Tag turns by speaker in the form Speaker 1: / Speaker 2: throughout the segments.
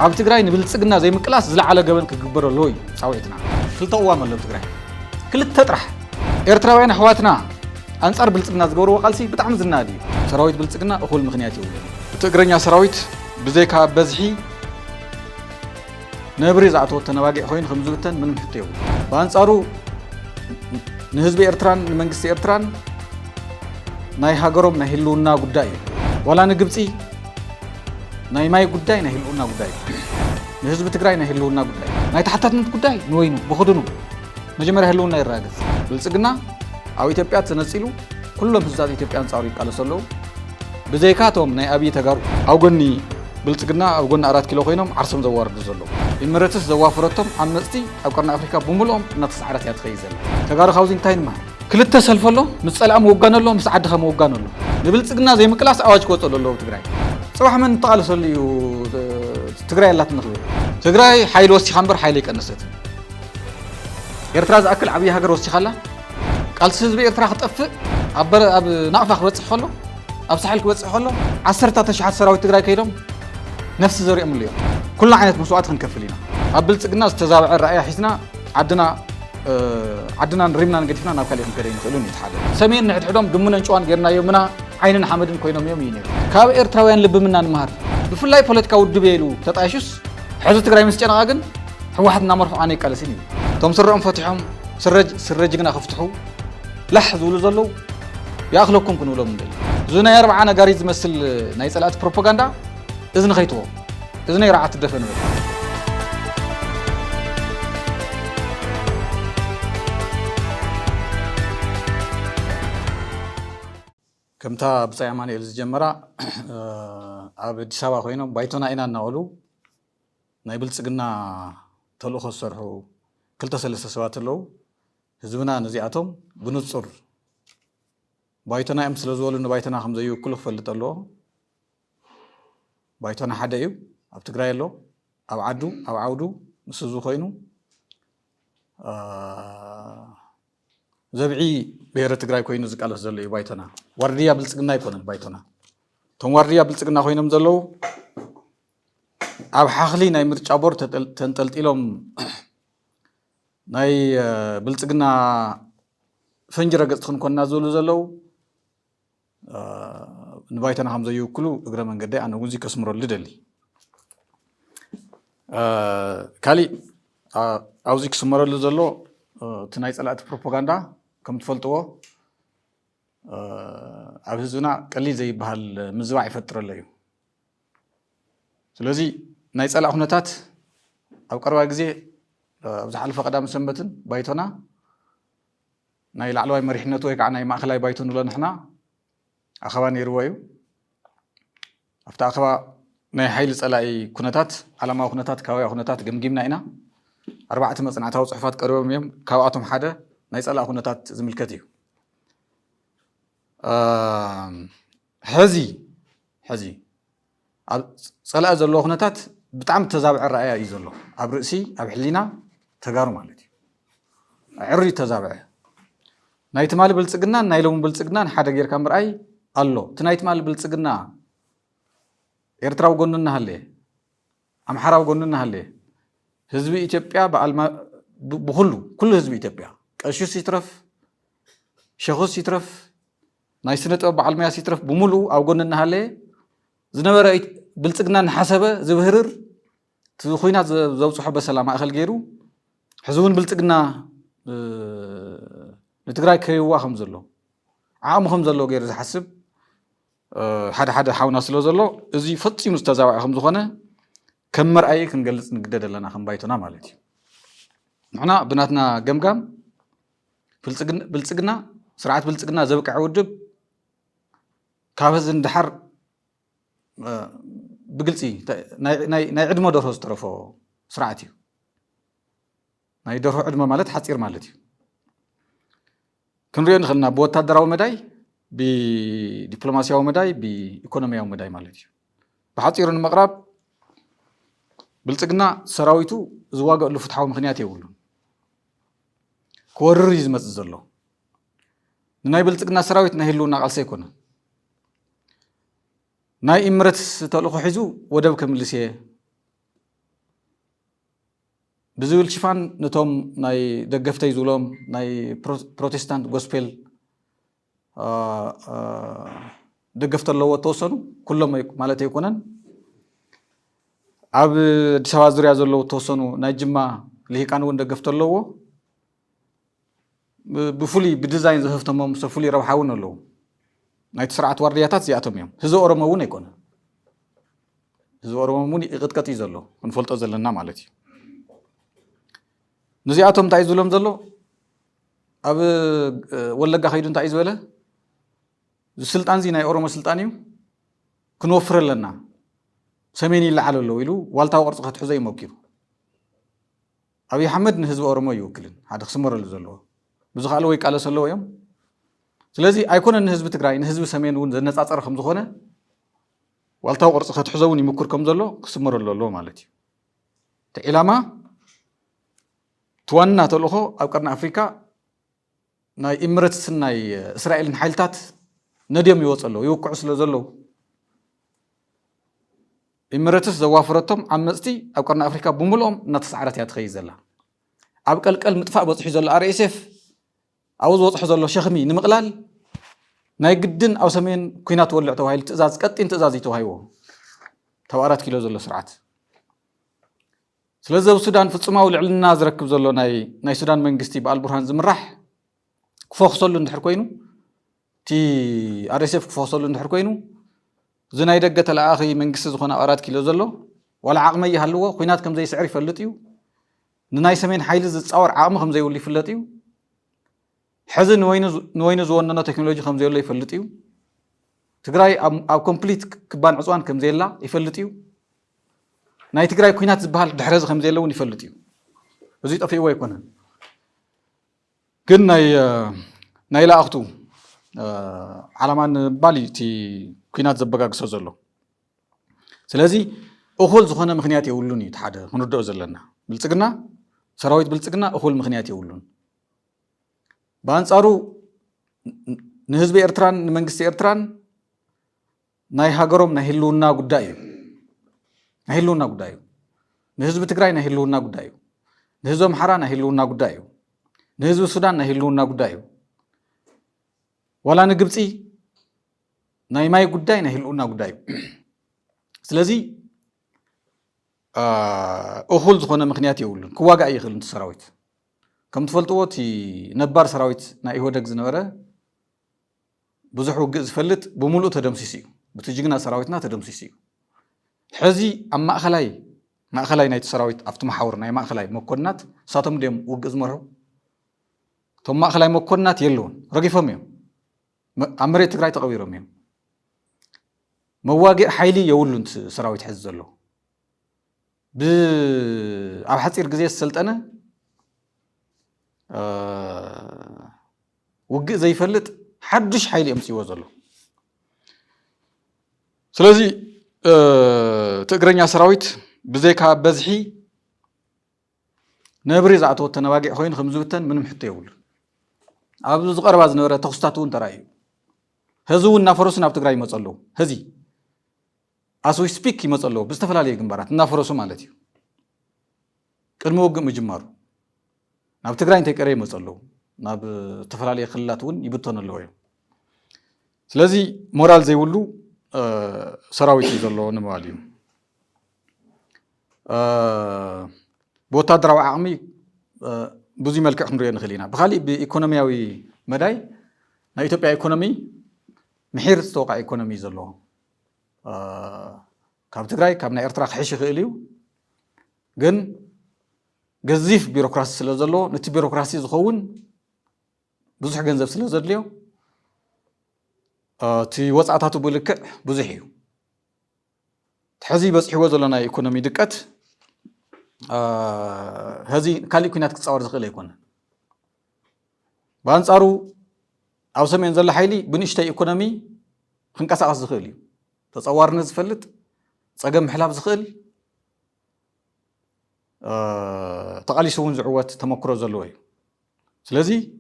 Speaker 1: ኣብ ትግራይ ንብልጽግና ዘይምቅላስ ዝለዓለ ገበን ክግበረሉ እዩ ጻውዒትና ክልተ እዋም ኣሎ ትግራይ ክልተ ጥራሕ ኤርትራውያን ኣሕዋትና አንጻር ብልጽግና ዝገብርዎ ቃልሲ ብጣዕሚ ዝናድ እዩ ሰራዊት ብልጽግና እኹል ምኽንያት እዩ ትግረኛ ሰራዊት ብዘይካ በዝሒ ነብሪ ዝኣተወ ተነባጊዕ ኮይኑ ከም ዝብተን ምንም ሕቶ የብሉ በአንጻሩ ንህዝቢ ኤርትራን ንመንግስቲ ኤርትራን ናይ ሃገሮም ናይ ህልውና ጉዳይ እዩ ዋላ ንግብፂ ናይ ማይ ጉዳይ ናይ ህልውና ጉዳይ ንህዝቢ ትግራይ ናይ ህልውና ጉዳይ ናይ ተሓታትነት ጉዳይ ንወይኑ ብኽድኑ መጀመርያ ህልውና ይረጋገጽ ብልጽግና ኣብ ኢትዮጵያ ተነጺሉ ኩሎም ህዝባት ኢትዮጵያ አንጻሩ ይቃለሱ ኣለዉ ብዘይካቶም ናይ ኣብይ ተጋሩ ኣብ ጎኒ ብልጽግና ኣብ ጎኒ 4 ኪሎ ኮይኖም ዓርሶም ዘዋርዱ ዘለዉ ኢምረትስ ዘዋፍረቶም ኣብ መጽቲ ኣብ ቀርኒ ኣፍሪካ ብምልኦም እናተሰዓረት እያ ትኸይድ ዘላ ተጋሩ ካብዚ እንታይ ንማሃር ክልተ ሰልፍ ኣሎ ምስ ጸልኣ ምውጋን ኣሎ ምስ ዓድኻ ምውጋን ኣሎ ንብልጽግና ዘይምቅላስ ኣዋጅ ክወፅሉ ኣለዉ ትግራይ ጽባሕ መን ተቃለሰሉ እዩ ትግራይ ኣላት ንኽብል ትግራይ ሓይሊ ወሲኻ እምበር ሓይሊ ይቀንሰት ኤርትራ ዝኣክል ዓብዪ ሃገር ወሲኻላ ቃልሲ ህዝቢ ኤርትራ ክጠፍእ ኣብ ናቕፋ ክበፅሕ ከሎ ኣብ ሳሕል ክበፅሕ ከሎ 10,000 ሰራዊት ትግራይ ከይዶም ነፍሲ ዘሪኦም እዮም ኩሉ ዓይነት መስዋዕት ክንከፍል ኢና ኣብ ብልጽግና ዝተዛብዐ ራእያ ሒዝና ዓድና ንሪምና ንገዲፍና ናብ ካልእ ክንከደ ይንኽእሉን ይተሓደ ሰሜን ንሕድሕዶም ድሙነን ጨዋን ጌርናዮ ምና ዓይንን ሓመድን ኮይኖም እዮም እዩ ነይሩ ካብ ኤርትራውያን ልቢ ምና ንምሃር ብፍላይ ፖለቲካ ውድብ የኢሉ ተጣይሹስ ሕዚ ትግራይ ምስ ጨነቓ ግን ሕወሓት እናመርሑ ኣነ ይቃለስን እዩ እቶም ስረኦም ፈቲሖም ስረጅ ግና ክፍትሑ ላሕ ዝብሉ ዘለዉ ይኣኽለኩም ክንብሎም ንደሊ እዚ ናይ 40 ነጋሪት ዝመስል ናይ ጸላእቲ ፕሮፓጋንዳ እዝኒ ኸይትዎ እዝነይ ረዓት ትደፈ ንብል ከምታ ብጻይ ኣማኑኤል ዝጀመራ ኣብ ኣዲስ ኣበባ ኮይኖም ባይቶና ኢና እናበሉ ናይ ብልጽግና ተልእኾ ዝሰርሑ 2-3 ሰባት ኣለዉ ህዝብና ነዚኣቶም ብንጹር ባይቶና እዮም ስለ ዝበሉ ንባይቶና ከም ዘይውክሉ ክፈልጥ ኣለዎ ባይቶና ሓደ እዩ ኣብ ትግራይ ኣሎ ኣብ ዓውዱ ምስ ህዝቡ ኮይኑ ዘብዒ ብሔረ ትግራይ ኮይኑ ዝቃለስ ዘሎ እዩ ባይቶና ዋርድያ ብልጽግና ኣይኮነን ባይቶና እቶም ዋርድያ ብልጽግና ኮይኖም ዘለዉ ኣብ ሓኽሊ ናይ ምርጫ ቦርድ ተንጠልጢሎም ናይ ብልጽግና ፈንጂ ረገጽቲ ክንኮንና ዝብሉ ዘለዉ ንባይቶና ከም ዘይውክሉ እግረ መንገዲ ኣነ እውን ከስምረሉ ደሊ ካሊእ ኣብዚ ክስመረሉ ዘሎ እቲ ናይ ጸላእቲ ፕሮፓጋንዳ ከም ትፈልጥዎ ኣብ ህዝብና ቀሊል ዘይበሃል ምዝባዕ ይፈጥረሎ እዩ ስለዚ ናይ ጸላእ ኩነታት ኣብ ቀረባ ግዜ ኣብ ዝሓለፈ ቀዳሚ ሰንበትን ባይቶና ናይ ላዕለዋይ መሪሕነቱ ወይ ከዓ ናይ ማእኸላይ ባይቶ ንብሎ ንሕና ኣኸባ ነይርዎ እዩ ኣብቲ ኣኸባ ናይ ሓይሊ ጸላኢ ኩነታት ዓላማዊ ኩነታት ከባቢያዊ ኩነታት ገምጊምና ኢና 4 መጽናዕታዊ ጽሑፋት ቀሪቦም እዮም ካብኣቶም ሓደ ናይ ጸላኢ ኩነታት ዝምልከት እዩ ሕዚ ኣብ ጸላኢ ዘለዎ ኩነታት ብጣዕሚ ተዛብዐ ረኣያ እዩ ዘሎ ኣብ ርእሲ ኣብ ሕሊና ተጋሩ ማለት እዩ ዕሪ ተዛብዐ ናይ ትማሊ ብልጽግናን ናይ ሎሚ ብልጽግናን ሓደ ጌርካ ምርኣይ ኣሎ እቲ ናይ ትማሊ ብልጽግና ኤርትራዊ ጎኑ እናሃለየ ኣምሓራዊ ጎኑ እናሃለየ ህዝቢ ኢትዮጵያ ኩሉ ህዝቢ ኢትዮጵያ ቀሽስ ይትረፍ ሸኹስ ይትረፍ ናይ ስነ ጥበብ በዓል ሞያስ ይትረፍ ብምሉእ ኣብ ጎኑ እናሃለየ ዝነበረ ብልጽግና ንሓሰበ ዝብህርር እቲ ኩናት ዘብፅሖ በሰላም ማእኸል ገይሩ ሕዚ እውን ብልጽግና ንትግራይ ከይዋ ከም ዘሎ ዓቕሙ ከም ዘሎ ገይሩ ዝሓስብ ሓደ ሓውና ስለ ዘሎ እዚ ፈፂሙ ዝተዛብዐ ከም ዝኾነ ከም መርኣይ ክንገልጽ ንግደድ ኣለና ከም ባይቶና ማለት እዩ ንሕና ብናትና ገምጋም ብልጽግና ስርዓት ብልጽግና ዘብቅዐ ውድብ ካብ ህዝቢ እንድሓር ብግልፂ ናይ ዕድመ ደርሆ ዝተረፎ ስርዓት እዩ ናይ ደርሆ ዕድመ ማለት ሓፂር ማለት እዩ ክንሪኦ ንኽእልና ብወታደራዊ መዳይ ብዲፕሎማስያዊ መዳይ ብኢኮኖሚያዊ መዳይ ማለት እዩ ብሓፂሩ ንምቕራብ ብልጽግና ሰራዊቱ ዝዋገአሉ ፍትሓዊ ምኽንያት የብሉን ክወርር እዩ ዝመጽእ ዘሎ ንናይ ብልጽግና ሰራዊት ናይ ህልውና ቃልሲ ኣይኮነን ናይ ኢምረት ተልእኾ ሒዙ ወደብ ከምልስ እየ بزول شفان نتوم ناي دقفتي زولوم ناي بروتستانت غوسبل دقفت اللو توصلوا كلهم مالتي يكونن عب دسوازر يا زلوا توصلوا ناي جماعة اللي هي كانوا دقفت اللو بفولي بديزاين زهفتهم سفولي روحاون اللو ناي تسرعت وردياتات زياتهم يوم هزو أرمون يكون هزو أرمون قد كتي زلوا ونفلت أزلنا مالتي نزياتهم تعيز لهم زلوا أب ولقى خيدون تعيز ولا السلطان زي ناي أورمو سلطانيو كنوفر لنا سميني اللي على اللو يلو والتا ورصقت حزي موكيبو أبي حمد نهزو أورمو يوكلن هذا خسمر اللي زلوا بزخالو يقال سلوا يوم سلازي أيكون النهزب تقرأي نهزب سمين ون الناس أتصر خمسة خونة والتا ورصقت حزوني مكركم زلوا خسمر اللو مالتي تعلما توانا تلوخو أو قرن أفريقيا ناي إماراتس ناي إسرائيل نحيلتات نديم يوصلوا يوقعوا سلازلوا إماراتس زوافرتهم عمستي أو قرن أفريقيا بملهم نتصعرت يتخيل زلا أبقى الكل متفق بصحي زلا RSF أو وصحي زلا شخمي نمقلال ناي قدن أو سمين كينات ولع توهاي التزاز كتين تزازي توهايوه توارات كيلو زلا سرعات سلازو السودان فتصماو لعلنا زركب زلو ناي سودان منجستي بالبرهان زمرح كفوخصلو ندحر كوينو تي RSF كفوخصلو ندحر كوينو زناي دقة الآخي منجست زخونا أراد كيلو زلو ولا عقمي هلوه خوينات كم زي سعري فلتيو ناي سمين حيلز تصور عقم خم زي ولي فلتيو حزن نوينو زواننا تكنولوجي خم زي ولي فلتيو تقراي أو كومبليت كبان عصوان كم زي لا يفلتيو ناي تقراي كوينات زبال دحرز خم زي لون يفلتيو وزي طفي هو يكون قلنا ناي لا أختو على ما بالي تي كينات زبقاق سوزلو سلازي أخول زخونا مخنيات يقولوني تحاد هندو زلنا بلتقنا سراويت بلتقنا أخول مخنيات يقولون بانصارو نهزب إرتران نمنجس إرتران ناي هاجروم نهلونا قدايو نهلونا قدايو نهزب تقراي نهلونا قدايو نهزب محرا نهلونا قدايو نهزب السودان نهلونا قدايو ولا نقبتي ناي ماي قداي نهلونا قدايو سلازي أخول زخونا مخنيات يقولون كواقع يخلون السراويت كم تفلتوا تي نبار سراويت ناي هو دق زنوره بزحو قز فلت بملؤ تدمسيسيو بتجينا سراويتنا تدمسيسيو حزي أما أخلاي نايت سراويت أفتو محاور ناي ما أخلاي مكونات ساتم ديم وقز مرحو ثم ما أخلاي مكونات يلون رقيفهم يوم عمري تقراي تقويرهم يوم مواقع حيلي يولون سراويت حز له أو حتصير قزية السلطنة وقع زي فلت حدش حيلي أمسي وزله سلازي تقرنيا سراويت بزيكا بزحي نبريز عطوة تنواقع خوين خمزوتن من محطة يقول عبدو زقرباز نورة تخصتاتون ترأيو هزو النافروسنا بتقرأي مصالو هزي as we speak يمصالو بستفلالي جنبارات النافروسو مالتيو كرمو مجمارو ناب تقرأي انتي كرأي مصالو ناب تفلالي خلاتون يبطن اللويو سلازي مورال زي ولو سراويت يزلو نمواليو بوتادراو عقمي بزي ملكع خنريا نخلينا بخالي بإيكونومياوي مداي نا إثيوبيا إيكونومي محير توقع إيكونومي زلو كاب تقراي كابنا إرترا خحيش خيليو جن جزيف بيروقراسي سلازلو نتي بيروقراسي زخون بزح جنزب سلازليو تي وصعتاتو بلك بزحيو تحزي بس حوزو لنا إيكونومي دكت هذه كالي كينات كتصور زغل يكون بانصارو أو سمين زل حيلي بنشتي إيكونومي خنقصاص زغل تصور نزفلت صقم حلاب زغل تقالي سون زعوات تمكرو زلوي سلازي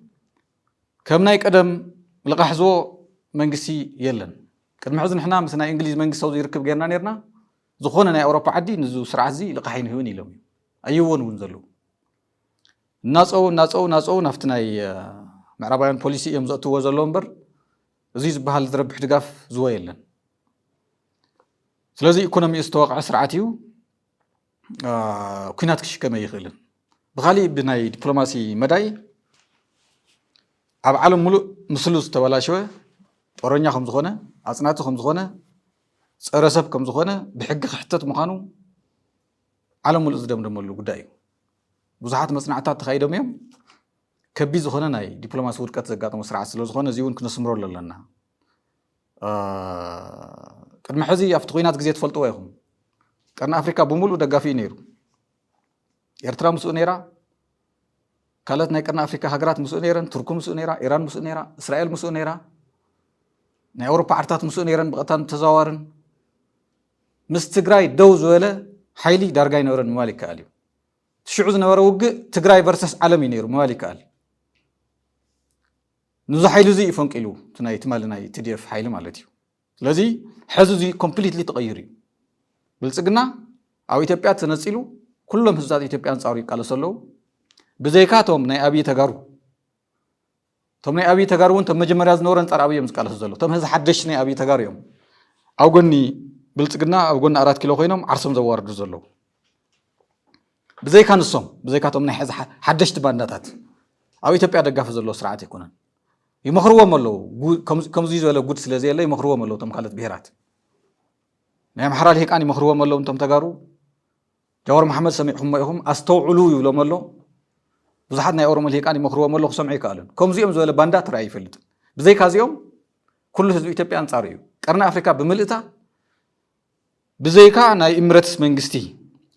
Speaker 1: كم نايك قدم لقحزو منقسي يلن قد محزن حنا مثلا انجليز منقس سوزي يركب غيرنا نيرنا زخونا ناي اوروبا عدي نزو سرعه زي لقحين هوني لهم ايون ونزلو ናፀው ናፍቲ ናይ ምዕራባውያን ፖሊሲ እዮም ዘእትዎ ዘለዉ እምበር እዚ ዝበሃል ዝረብሕ ድጋፍ ዝወ የለን ስለዚ ኢኮኖሚ ዝተወቅዐ ስርዓት እዩ ኩናት ክሽከመ ይኽእልን ብኻሊእ ብናይ ዲፕሎማሲ መዳይ ኣብ ዓለም ሙሉእ ምስሉ ዝተበላሸወ ጦረኛ ከም ዝኾነ ኣጽናቱ ከም ዝኾነ ፀረ ሰብ ከም ዝኾነ ብሕጊ ክሕተት ምዃኑ ዓለም ሙሉእ ዝደምደመሉ ጉዳይ እዩ ብዙሓት መጽናዕታት ተኻይዶም እዮም ከቢድ ዝኾነ ናይ ዲፕሎማሲ ውድቀት ዘጋጠመ ስርዓት ስለ ዝኾነ እዚ እውን ክነስምረሉ ኣለና ቅድሚ ሕዚ ኣብቲ ኩናት ግዜ ትፈልጥዎ ኢኹም ቀርኒ ኣፍሪካ ብሙሉእ ደጋፊ እዩ ነይሩ ኤርትራ ምስኡ ነይራ ካልኦት ናይ ቀርኒ ኣፍሪካ ሃገራት ምስኡ ነይረን ቱርክ ምስኡ ነይራ ኢራን ምስኡ ነይራ እስራኤል ምስኡ ነይራ ናይ ኣውሮፓ ዓርታት ምስኡ ነይረን ብቐጥታን ተዘዋወርን ምስ ትግራይ ደው ዝበለ ሓይሊ ዳርጋ ይነበረን ምባል ይከኣል እዩ ትሽዑ ዝነበረ ውግእ ትግራይ ቨርሰስ ዓለም እዩ ነይሩ ምባል ይከኣል ንዚ ሓይሊ እዚ ይፈንቂሉ ናይ ትማሊ ናይ TDF ሓይሊ ማለት እዩ ስለዚ ሕዚ እዚ ኮምፕሊትሊ ተቐይሩ እዩ ብልጽግና ኣብ ኢትዮጵያ ተነፂሉ ኩሎም ህዝባት ኢትዮጵያ አንጻሩ ይቃለሱ ኣለዉ ብዘይካ ቶም ናይ ኣብይ ተጋሩ ቶም ናይ ኣብይ ተጋሩ እውን ቶም መጀመርያ ዝነበሩ አንጻር ኣብይ እዮም ዝቃለሱ ዘለዉ ቶም ህዚ ሓደሽቲ ናይ ኣብይ ተጋሩ እዮም ኣብ ጎኒ ብልጽግና ኣብ ጎኒ 4 ኪሎ ኮይኖም ዓርሶም ዘዋርዱ ዘለዉ ብዘይካ ንሶም ብዘይካ ቶም ናይ ሕዚ ሓደሽቲ ባንዳታት ኣብ ኢትዮጵያ ደጋፊ ዘለዎ ስርዓት ይኩነን ይመኽርዎም ኣለዉ ከምዚ ዝበለ ጉድ ስለዘየለ ይመኽርዎም ኣለዉ ቶም ካልኦት ብሄራት ናይ ኣምሓራ ልሂቃን ይመኽርዎም ኣለዉ እንቶም ተጋሩ ጃዋር መሓመድ ሰሚዕኹም ኢኹም ኣስተውዕሉ ይብሎም ኣሎ ብዙሓት ናይ ኦሮሞ ልሂቃን ይመኽርዎም ኣለዉ ክሰምዑ ይከኣሉን ከምዚኦም ዝበለ ባንዳ ትረኣይ ይፈልጥን ብዘይካ እዚኦም ኩሉ ህዝቢ ኢትዮጵያ አንጻር እዩ ቀርኒ ኣፍሪካ ብምልእታ ብዘይካ ናይ እምረትስ መንግስቲ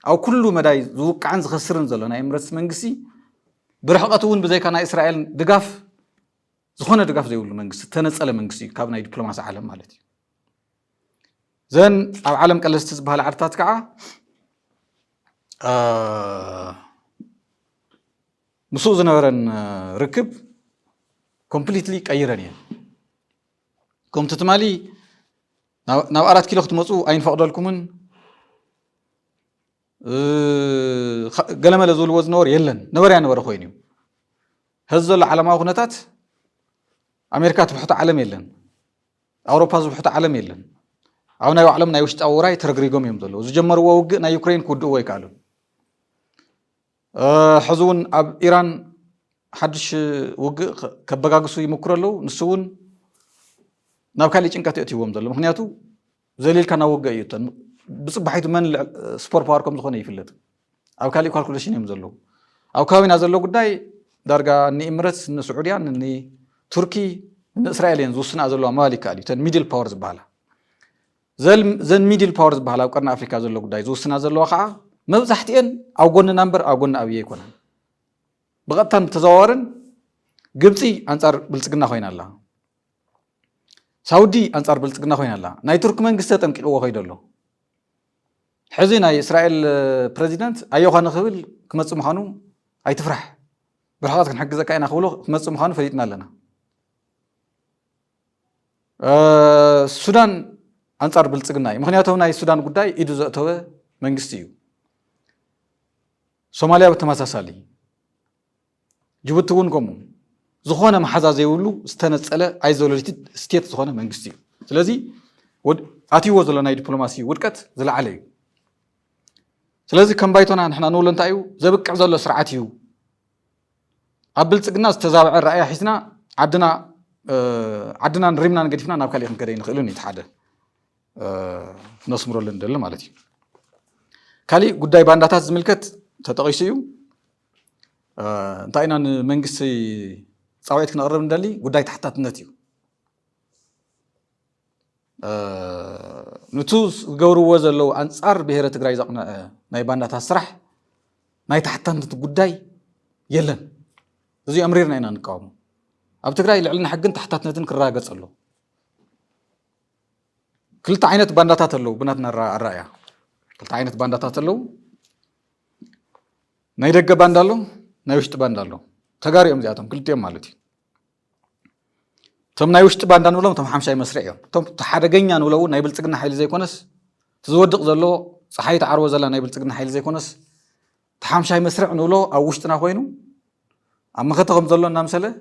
Speaker 1: ኣብ ኩሉ መዳይ ዝውቃዕን ዝኸስርን ዘሎ ናይ እምረትስ መንግስቲ ብርሕቐት እውን ብዘይካ ናይ እስራኤል ድጋፍ ዝኾነ ድጋፍ ዘይብሉ መንግስቲ ተነፀለ መንግስቲ እዩ ካብ ናይ ዲፕሎማሲ ዓለም ማለት እዩ ዘን ኣብ ዓለም ቀለስቲ ዝበሃል ዓድታት ከዓ ምስኡ ዝነበረን ርክብ ኮምፕሊትሊ ቀይረን እየን ከምቲ ትማሊ ናብ 4 ኪሎ ክትመፁ ኣይንፈቅደልኩምን ገለመለ ዝብልዎ ዝነበሩ የለን ነበርያ ነበረ ኮይኑ እዩ ህዚ ዘሎ ዓለማዊ ኩነታት ኣሜሪካ ትብሕቶ ዓለም የለን ኣውሮፓ ዝብሕቶ ዓለም የለን ኣብ ናይ ባዕሎም ናይ ውሽጣዊ ውራይ ተረግሪጎም እዮም ዘለዉ ዝጀመርዎ ውግእ ናይ ዩክሬን ክውድእዎ ይከኣሉ ሕዚ እውን ኣብ ኢራን ሓድሽ ውግእ ከበጋግሱ ይምክሩ ኣለዉ ንሱ እውን ናብ ካሊእ ጭንቀት የእትይዎም ዘሎ ምክንያቱ ዘሊልካ ናብ ውግእ እዩ ብፅባሒቱ መን ስፖር ፓወር ከም ዝኾነ ይፍለጥ ኣብ ካሊእ ካልኩሌሽን እዮም ዘለዉ ኣብ ከባቢና ዘሎ ጉዳይ ዳርጋ ንእምረት ንስዑድያን ንቱርኪ ንእስራኤል እየን ዝውስና ዘለዋ ምባል ይከኣል እዩ ተን ሚድል ፓወር ዝበሃላ ዘን ሚድል ፓወር ዝበሃላ ኣብ ቀርኒ ኣፍሪካ ዘሎ ጉዳይ ዝውስና ዘለዋ ከዓ መብዛሕትአን ኣብ ጎንና እምበር ኣብ ጎኒ ኣብየ ኣይኮነን ብቐጥታን ተዘዋወርን ግብፂ አንጻር ብልጽግና ኮይና ኣላ ሳውዲ አንጻር ብልጽግና ኮይና ኣላ ናይ ቱርክ መንግስቲ ተጠንቂቕዎ ኮይዱ ኣሎ ሕዚ ናይ እስራኤል ፕሬዚደንት ኣየኳ ንኽብል ክመፅእ ምዃኑ ኣይትፍራሕ ብርሕቐት ክንሕግዘካ ኢና ክብሎ ክመፅእ ምዃኑ ፈሊጥና ኣለና ሱዳን አንጻር ብልጽግና እዩ ምክንያቱም ናይ ሱዳን ጉዳይ ኢዱ ዘእተወ መንግስቲ እዩ ሶማልያ ብተመሳሳሊ ጅቡቲ እውን ከምኡ ዝኾነ መሓዛ ዘይብሉ ዝተነፀለ ኣይዞሌትድ ስቴት ዝኾነ መንግስቲ እዩ ስለዚ ኣትይዎ ዘሎ ናይ ዲፕሎማሲ ውድቀት ዝለዓለ እዩ ስለዚ ከም ባይቶና ንሕና ንብሎ እንታይ እዩ ዘብቅዕ ዘሎ ስርዓት እዩ ኣብ ብልጽግና ዝተዛብዐ ረኣያ ሒዝና ዓድና ንሪምና ንገዲፍና ናብ ካሊእ ክንከደ ንኽእልን እዩ ሓደ ነስምረሉ ንደሊ ማለት እዩ ካሊእ ጉዳይ ባንዳታት ዝምልከት ተጠቂሱ እዩ እንታይ ኢና ንመንግስቲ ፃውዒት ክነቕርብ ንደሊ ጉዳይ ታሕታትነት እዩ ነቱ ዝገብርዎ ዘለዉ አንጻር ብሄረ ትግራይ ዘቕንዐ ናይ ባንዳታት ስራሕ ናይ ታሕታትነት ጉዳይ የለን እዚ ኣምሪርና ኢና ንቃወሙ ኣብ ትግራይ ልዕልና ሕግን ታሕታትነትን ክረጋገፅ ኣሎ ክልተ ዓይነት ባንዳታት ኣለዉ ብናትና ኣረኣያ ክልተ ዓይነት ባንዳታት ኣለዉ ናይ ደገ ባንዳ ኣሎ ናይ ውሽጢ ባንዳ ኣሎ ተጋሪኦም እዚኣቶም ክልቲኦም ማለት እዩ ቶም ናይ ውሽጢ ባንዳ ንብሎም ቶም ሓምሻይ መስርዕ እዮም ቶም ሓደገኛ ንብለው ናይ ብልጽግና ሓይሊ ዘይኮነስ ዝወድቕ ዘሎ ፀሓይ ተዓርቦ ዘላ ናይ ብልጽግና ሓይሊ ዘይኮነስ ተሓምሻይ መስርዕ ንብሎ ኣብ ውሽጥና ኮይኑ أما خطهم زلوا نامسله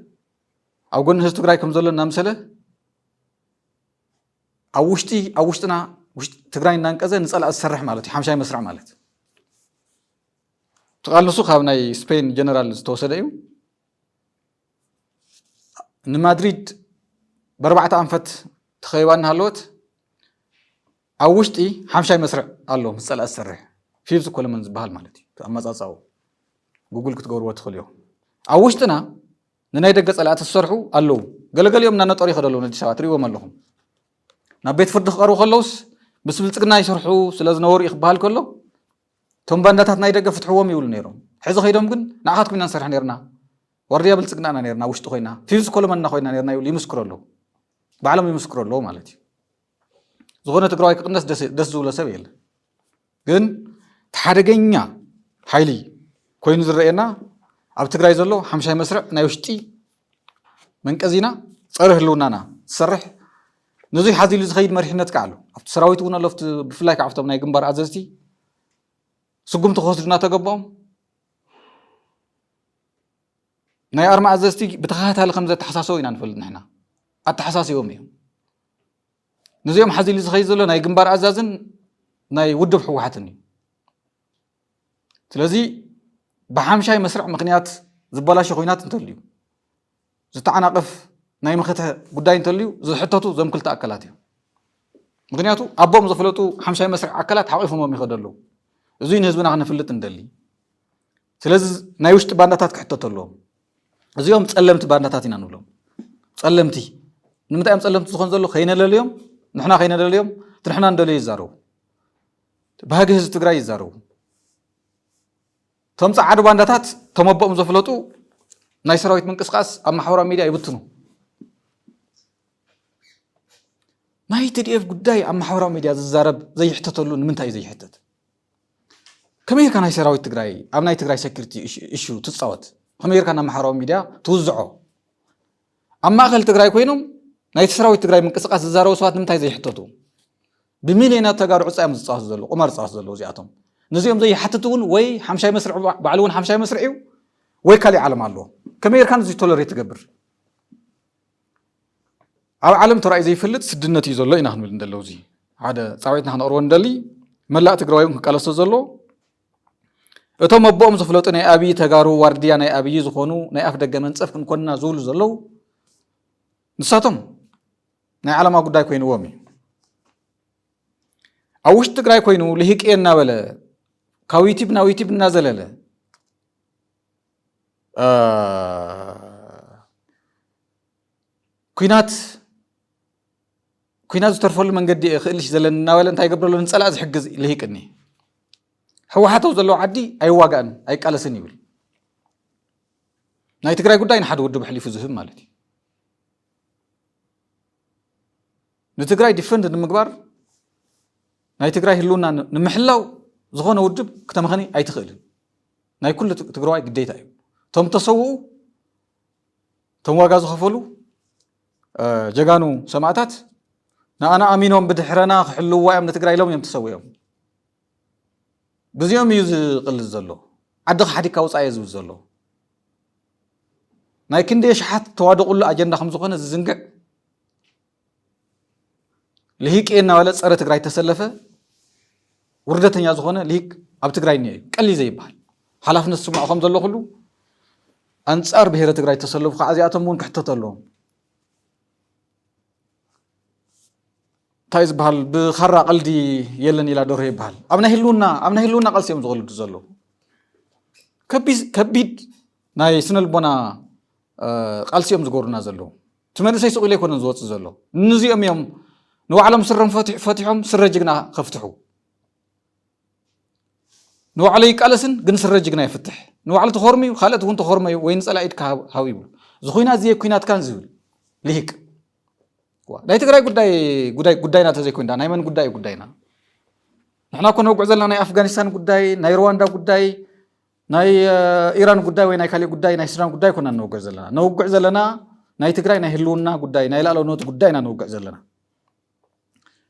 Speaker 1: أو قلنا هستو جراي كم زلوا نامسله أوشتنا وش تجراي نانكذا نسأل السرح مالتي حمشاي مسرع مالت تقال نسوق هاوناي سبين جنرال توصديو نمادريد بربعة أنفت تخيوان هالوت أوشتي حمشاي مسرع الله مسألة السرح في بس كل من زبال مالتي أما تصاو جوجل كتقول وتخليه أوشتنا ننايد قص على السرحو الله قال يوم نانا طريق هذا لون الشواتري وما لهم نبيت فرد خارو خلوس بس بلتقنا يسرحو سلاز نور يخبال كله ثم بندات نايد فتحوهم يقولون نيرهم حيز خيرهم كن نعهد كنا نسرح نيرنا ورديا بلتقنا نيرنا وش تخينا في بس كل من نخينا نيرنا يقول يمسكر له بعلم يمسكر له مالتي زغنا تقرأي كناس دس زولا سبيل جن تحرجينيا حيلي كوين زرقنا أب تقرأي زلوا حمشاي مسرع نايوشتي من كزينا صرح لونانا صرح نزي حزيل زخيد مرحنة كعلو أب سراويتونا لفت بفلاك عفتنا يجنبار عززتي سقوم تخصصنا تجبهم ناي أرمى عززتي بتخاطر هالخمسة تحساسوين نفلنا هنا التحساس يومي نزيهم حزيل زخيد زلوا ناي جنبار عزازن ناي ودب حوحتني تلازي بحمشاي مسرع مقنيات زبالاش خوينات انتليو زتعناقف ناي مخته قداي انتليو زحتتو زم كل تاكلاتي مقنياتو ابوم زفلطو حمشاي مسرع اكلات حقيفهم يخدلو ازين حزبنا خنفلط اندلي سلاز ناي وشت بانداتات كحتتلو ازيهم تصلمت بانداتات ينانولو تصلمتي نمتايم تصلمت تخون زلو خينا لليوم نحنا خينا لليوم تنحنا ندلي يزارو بهاجي حزب تግራይ يزارو تمص عاد بانداتات تمبؤم زفلطو ناي سراويت منقسقاس اب محورا ميديا يبتنو ناي تديف ጉዳይ اب محورا ميديا ززارب زي يحتتلو نمنتاي زي يحتت كمير كان ناي سراويت تግራይ اب ناي تግራይ سكيورتي ايشو تصوت كمير كان اب محورا ميديا توزعو اما اخل تግራይ كوينم ناي سراويت تግራይ منقسقاس ززارو سوات نمنتاي زي يحتتو بمليونات تجارع صايم زصاص زلو قمر صاص زلو زياتهم نزيهم زي حتتون وي حمشاي مسرع بعلون حمشاي مسرعيو وي كالي عالم الله كمير كان زي تولريت تقبر او عالم تراي زي فلت سدنت يزلو اينا خنول ندلو زي عاده صاويتنا خنقرو ندلي ملاء تግራይም ከቃለሰ ዘሎ እቶም መቦም ዝፍለጡ ናይ አብይ ተጋሩ ዋርዲያ ናይ አብይ ዝኾኑ ናይ አፍ ደገ መንጸፍ ክንኮንና ዝውሉ ዘለው ንሳቶም ናይ ዓለማ ጉዳይ ኮይኑዎም أوش تقرأي كوينو لهيك إيه نابلة كويتيب نازلة كوينات ترفل من قد خليش زلنا نابلة أنت يقبل له نسأل أز حجز لهيك إني هو حتى وزلوا عدي أي واقعن أي كلا سنيول ناي تقرأي قداين حد ودو بحليف زهم مالتي نتقرأي ديفند المقبار ناي تقرأي هلونا نمحلاو زغونا ودب كتمخني أي تخيل ناي كل تقرأي قديت أيو تم تصوو تم واقازو خفولو جاقانو سماعتات أنا أمينهم بدحرنا حلو وايم نتقرأي لهم يم تسويهم بزيهم يوز قل الزلو عدق حدي كاوص عايزو الزلو ناي كندي شحات توادق له أجندا خمسو خانة زنقع لهيك إيه نوالد صارت تقرأي تسلفة وردة يازخونه لهيك أب تقرأي نية قلي زي بحال حلفنا السماء خمس الله كله أنصار بهيرة تقرأي تسلف خازياتهم مون كحتتلهم تايز بحال بخرا قلدي يلن إلى دوره بحال أمنا هلونا قلسي مزغل تزلو كبيد ناي سنل بنا قلسي مزغورنا زلو تمنى سيسوق إليكم نزوت زلو نزي يوم نو علم سرهم فتحهم سر جقنا خفتحوا نو علي قالسن جن سر جقنا يفتح نو على تخرمي وخالت وانت تخرمي وين صلايد كهاويبو زخوينا زي كوينات كان زول ليك لا تقراي غداينا تزي كويندا نايمن غداينا نحنا كنا نوقع زلنا ناي افغانستان غداي ناي رواندا غداي ناي ايران غداي وين ناي كالي غداي ناي سودان غداي كنا نوقع زلنا ناي تقراي ناي هلونا غداي ناي لالو نوت غداينا نوقع زلنا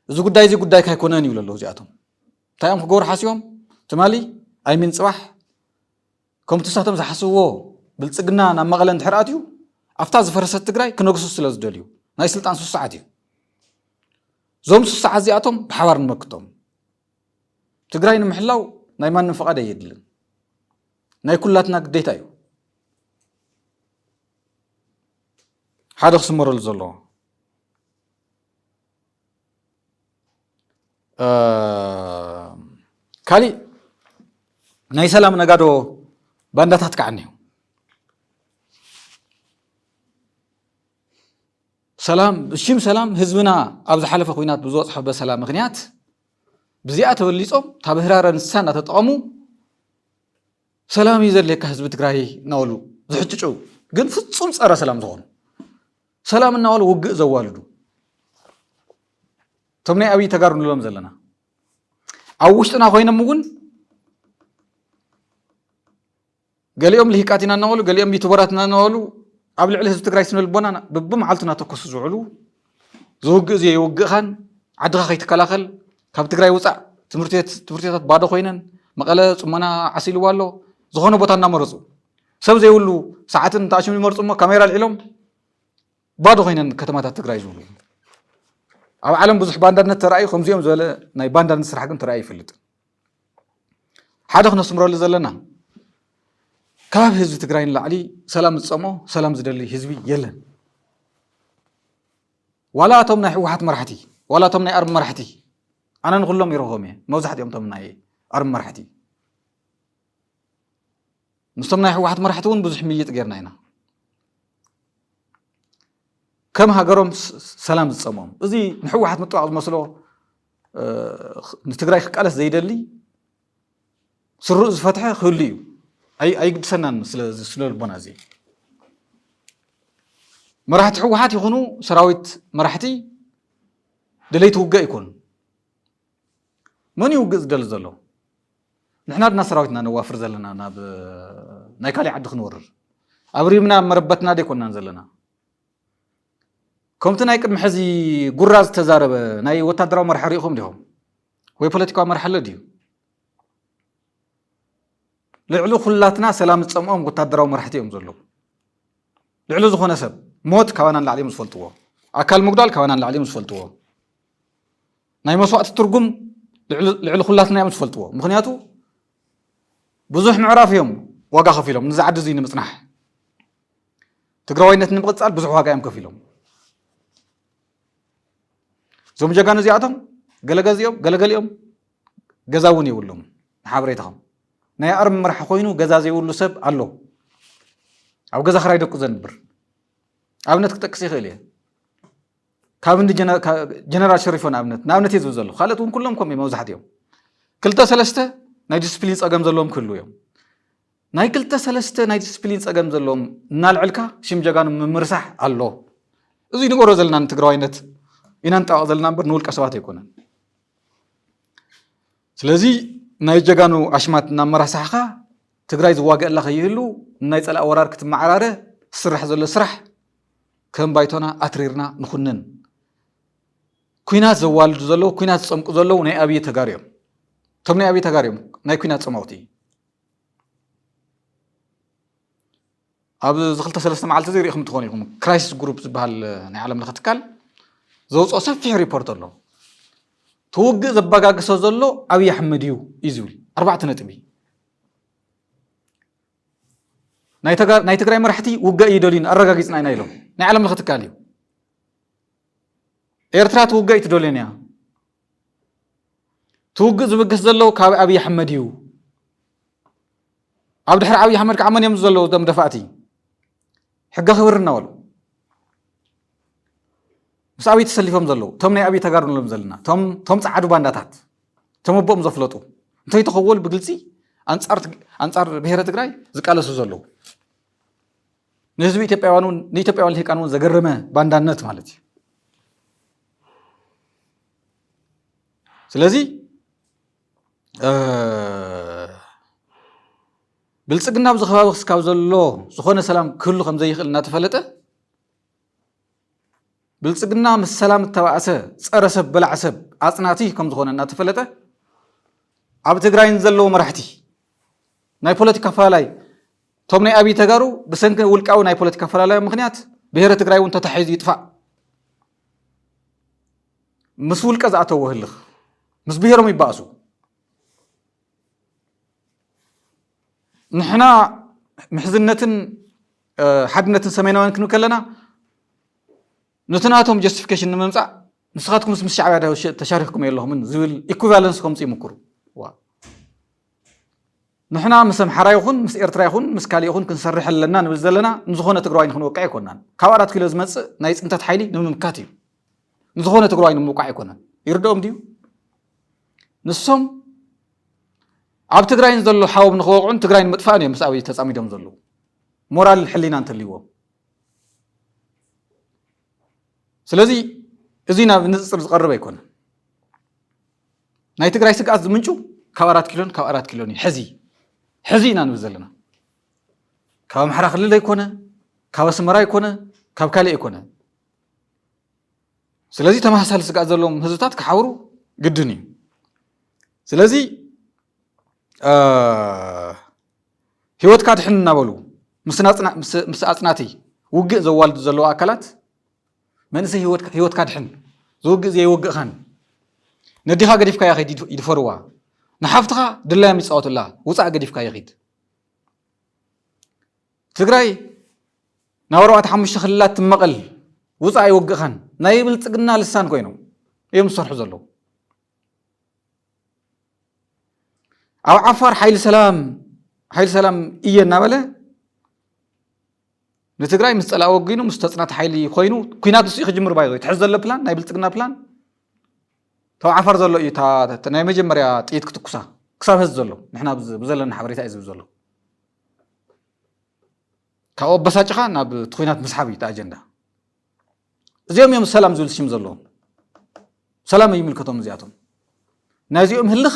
Speaker 1: زو غداي كايكونن يولو زياتهم تايم كغور حاسيوم تمالي اي من صباح كم تساتم زحسوو ብልጽግና ናብ መቐለ እንድሕር ኣትዩ ኣፍታ ዝፈረሰት ትግራይ ክነግሱ ስለ ዝደልዩ ናይ ስልጣን ስሳዓት እዩ ዞም ስሳዓት እዚኣቶም ብሓባር ንመክቶም ትግራይ ንምሕላው ናይ ማንም ፈቃድ የድልን ናይ ኩላትና ግዴታ እዩ ሓደ ክስመረሉ ዘለዎ ካሊ ናይ ሰላም ነጋዶ ባንዳታት ከዓኒዩ ሰላም ሽም ሰላም ህዝብና ኣብ ዝሓለፈ ኩናት ብዝወፅሐ በሰላም ምክንያት ብዚኣ ተበሊጾም ታብህራረ ንሳ እናተጠቐሙ ሰላም ይዘለካ ህዝቢ ትግራይ ናወሉ ዝሕጭጩ ግን ፍጹም ፀረ ሰላም ዝኾኑ ሰላም እናወሉ ውግእ ዘዋልዱ ቶም ናይ ኣብይ ተጋሩ ንብሎም ዘለና ኣብ ውሽጥና ኮይኖም እውን ገሊኦም ልሂቃት ኢና እናበሉ ገሊኦም ዩቱበራት ኢና እናበሉ ኣብ ልዕሊ ህዝቢ ትግራይ ስነልቦና በብመዓልቱ እናተኮሱ ዝውዕሉ ዝውግእ እዚ ይውግእኻን ዓድኻ ከይትከላኸል ካብ ትግራይ ውፃእ ትምህርትታት ባዶ ኮይነን መቐለ ፅሞና ዓሲልዋ ኣሎ ዝኾነ ቦታ እናመረፁ ሰብ ዘይብሉ ሰዓትን ተኣሽሙ ይመርፁ እሞ ካሜራ ልዒሎም ባዶ ኮይነን ከተማታት ትግራይ ዝብሉ ኣብ ዓለም ብዙሕ ባንዳነት ተራእዩ ከምዚኦም ዝበለ ናይ ባንዳነት ስራሕ ግን ተራእዩ ይፈልጥ ሓደ ክነስምረሉ ዘለና ካብ ህዝቢ ትግራይ ንላዕሊ ሰላም ዝፀሞ ሰላም ዝደሊ ህዝቢ የለን ዋላ እቶም ናይ ሕወሓት መራሕቲ ዋላ እቶም ናይ ኣርሚ መራሕቲ ኣነ ንኩሎም ይረኽቦም እየ መብዛሕትኦም እቶም ናይ ኣርሚ መራሕቲ ምስቶም ናይ ሕወሓት መራሕቲ እውን ብዙሕ ምይጥ ጌርና ኢና ከም ሃገሮም ሰላም ዝፀሞም እዚ ንሕወሓት ምጥዋቅ ዝመስሎ ንትግራይ ክቃለስ ዘይደሊ ስሩዕ ዝፈትሐ ክህሉ እዩ ኣይግድሰናን ስለልቦና እዚ መራሕቲ ሕወሓት ይኹኑ ሰራዊት መራሕቲ ድሌት ውግእ ይኩን መን ይውግእ ዝደሊ ዘሎ ንሕና ድና ሰራዊትና ነዋፍር ዘለና ናብ ናይ ካሊእ ዓዲ ክንወርር ኣብ ሪብና መረበትና ደይኮናን ዘለና ከምቲ ናይ ቅድሚ ሕዚ ጉራ ዝተዛረበ ናይ ወታደራዊ መራሒ ሪኢኹም ዲኹም ወይ ፖለቲካዊ መራሒ ኣሎ ድዩ ልዕሉ ኩላትና ሰላም ዝፀምኦም ወታደራዊ መራሕቲ እዮም ዘለዉ ልዕሉ ዝኾነ ሰብ ሞት ካባና ንላዕሊ እዮም ዝፈልጥዎ ኣካል ምጉዳል ካባና ንላዕሊ እዮም ዝፈልጥዎ ናይ መስዋእቲ ትርጉም ልዕሉ ኩላትና እዮም ዝፈልጥዎ ምክንያቱ ብዙሕ ምዕራፍ እዮም ዋጋ ከፊሎም ነዚ ዓዲ እዚ ንምፅናሕ ትግራዋይነት ንምቕፃል ብዙሕ ዋጋ እዮም ከፊሎም ዞም ጀጋኑ እዚኣቶም ገለገሊኦም ገዛ እውን የብሎም ንሓበሬታኹም ናይ ኣርሚ መራሒ ኮይኑ ገዛ ዘይብሉ ሰብ ኣሎ ኣብ ገዛ ክራይ ደቁ ዘንብር ኣብነት ክጠቅስ ይኽእል እየ ካብ እንዲ ጀነራል ሸሪፎን ንኣብነት እየ ዝብል ዘሎ ካልኦት እውን ኩሎም ከምኡ መብዛሕትኦም 2-3 ናይ ዲስፕሊን ፀገም ዘለዎም ክህሉ እዮም ናይ 2-3 ናይ ዲስፕሊን ፀገም ዘለዎም እናልዕልካ ሽም ጀጋኑ ምምርሳሕ ኣሎ እዚ ንገብሮ ዘለና ንትግራዋይነት ኢና ንጣበቕ ዘለና እምበር ንውልቀ ሰባት ኣይኮነን ስለዚ ናይ ጀጋኑ ኣሽማት እናመራሳሕኻ ትግራይ ዝዋግአላ ከይህሉ ናይ ፀላእ ወራር ክትመዓራረ ስራሕ ዘሎ ስራሕ ከም ባይቶና ኣትሪርና ንኹንን ኩናት ዘዋልዱ ዘለዉ ኩናት ዝፀምቁ ዘለዉ ናይ ኣብይ ተጋሩ እዮም እቶም ናይ ኣብይ ተጋሩ እዮም ናይ ኩናት ፀማውቲ ኣብ ዚ 2-3 መዓልቲ እዚ ሪኢኹም ትኾኑ ኢኹም ክራይሲስ ግሩፕ ዝበሃል ናይ ዓለም ለኸ ትካል ዘውፅኦ ሰፊሕ ሪፖርት ኣሎ ትውግእ ዘበጋግሶ ዘሎ ኣብይ ኣሕመድ እዩ ዝብል 4 ነጥቢ ናይ ትግራይ መራሕቲ ውግእ ይደልዩን ኣረጋጊፅና ኢና ኢሎም ናይ ዓለም ለኸ ትካል እዩ ኤርትራ ትውግእ ትደልዩን እያ ትውግእ ዝብግስ ዘለዉ ካብ ኣብይ ኣሕመድ እዩ ኣብ ድሕሪ ኣብይ ኣሕመድ ከዓ መን እዮም ዘለዉ ዞም ደፋእቲ ሕጊ ክብር እናበሉ ምስ ኣብይ ተሰሊፎም ዘለዉ እቶም ናይ ኣብይ ተጋሩ ንብሎም ዘለና እቶም ፃዓዱ ባንዳታት እቶም ኣቦኦም ዘፍለጡ እንተይተኸወሉ ብግልፂ ኣንፃር ብሄረ ትግራይ ዝቃለሱ ዘለዉ ንህዝቢ ንኢትዮጵያውያን ልሂቃን እውን ዘገረመ ባንዳነት ማለት እዩ ስለዚ ብልፅግና ኣብዚ ከባቢ ክስካብ ዘሎ ዝኾነ ሰላም ክህሉ ከም ዘይኽእል እናተፈለጠ ብልፅግና ምስ ሰላም እተባእሰ ፀረ ሰብ በላዕ ሰብ ኣፅናቲ ከም ዝኾነ እናተፈለጠ ኣብ ትግራይን ዘለዉ መራሕቲ ናይ ፖለቲካ ኣፈላላይ توم ناي أبي تجارو بسنك ولقاو ناي بوليتيكا فلالا مخنيات بهرة تجراي وانت تحيز يدفع مسؤول كذا أتوه اللخ مس بهرهم يباسو نحنا محزنة حدنة سمينا وانكنو كلنا نتناتهم justification نممسع نسخاتكم مس الشعب هذا تشارككم يلهم من زول equivalence كم تي مكرو نحنا مسم حرايخون مس إرترايخون مس كاليخون كنسرح لنا نبزلنا نزخونة تقرأين خن وقعي كنا كوارات كيلو زمس نايس أنت تحيلي نمكاتي نزخونة تقرأين موقعي كنا يردهم ديو نسهم عب تقرأين زلوا حاوب نخوقعون تقرأين مدفعني مساوي تسامي دم زلوا مورال حلينا أنت اللي هو سلازي إزينا بنصر قرب يكون ناي تقرأي سكاز منشو كوارات كيلوني حزينا نبزلنا كاب محرا خليل يكونه كاب سمرا يكونه كاب كالي يكونه سلازي تمحسل سقاط زلهم هزوتات كحاورو قدني سلازي هيوت كاد حن نابلو مساصناتي وقع زوالد زلو اكلات منسي هيوت كاد حن زوق زي وقع خان نديها قديف كايا خيد يدفروا نحفتها دلا مسعوت الله وصع قديف كايا خيد تግራይ ናወራዋት ሓሙሽተ ክልላት ትመቐል ውፃይ ይወግኻን ናይ ብልጽግና ልሳን ኮይኖም እዮም ዝሰርሑ ዘለዉ ኣብ ዓፋር ሓይሊ ሰላም እየ እናበለ ንትግራይ ምስ ፀላእ ወጊኑ ምስ ተፅናት ሓይሊ ኮይኑ ኩናት ንሱ ክጅምር ባይዞ ትሕዝ ዘሎ ፕላን ናይ ብልጽግና ፕላን ተው ዓፋር ዘሎ እዩ ናይ መጀመርያ ጥይት ክትኩሳ ክሳብ ህዝ ዘሎ ንሕና ብዘለና ሓበሬታ እዩ ዝብል ዘሎ كاو بساجخا ناب تخوينات مسحابي تا اجندا زيوم يوم السلام زول شيم زلو سلام يملكتهم زياتهم نازيوم هلخ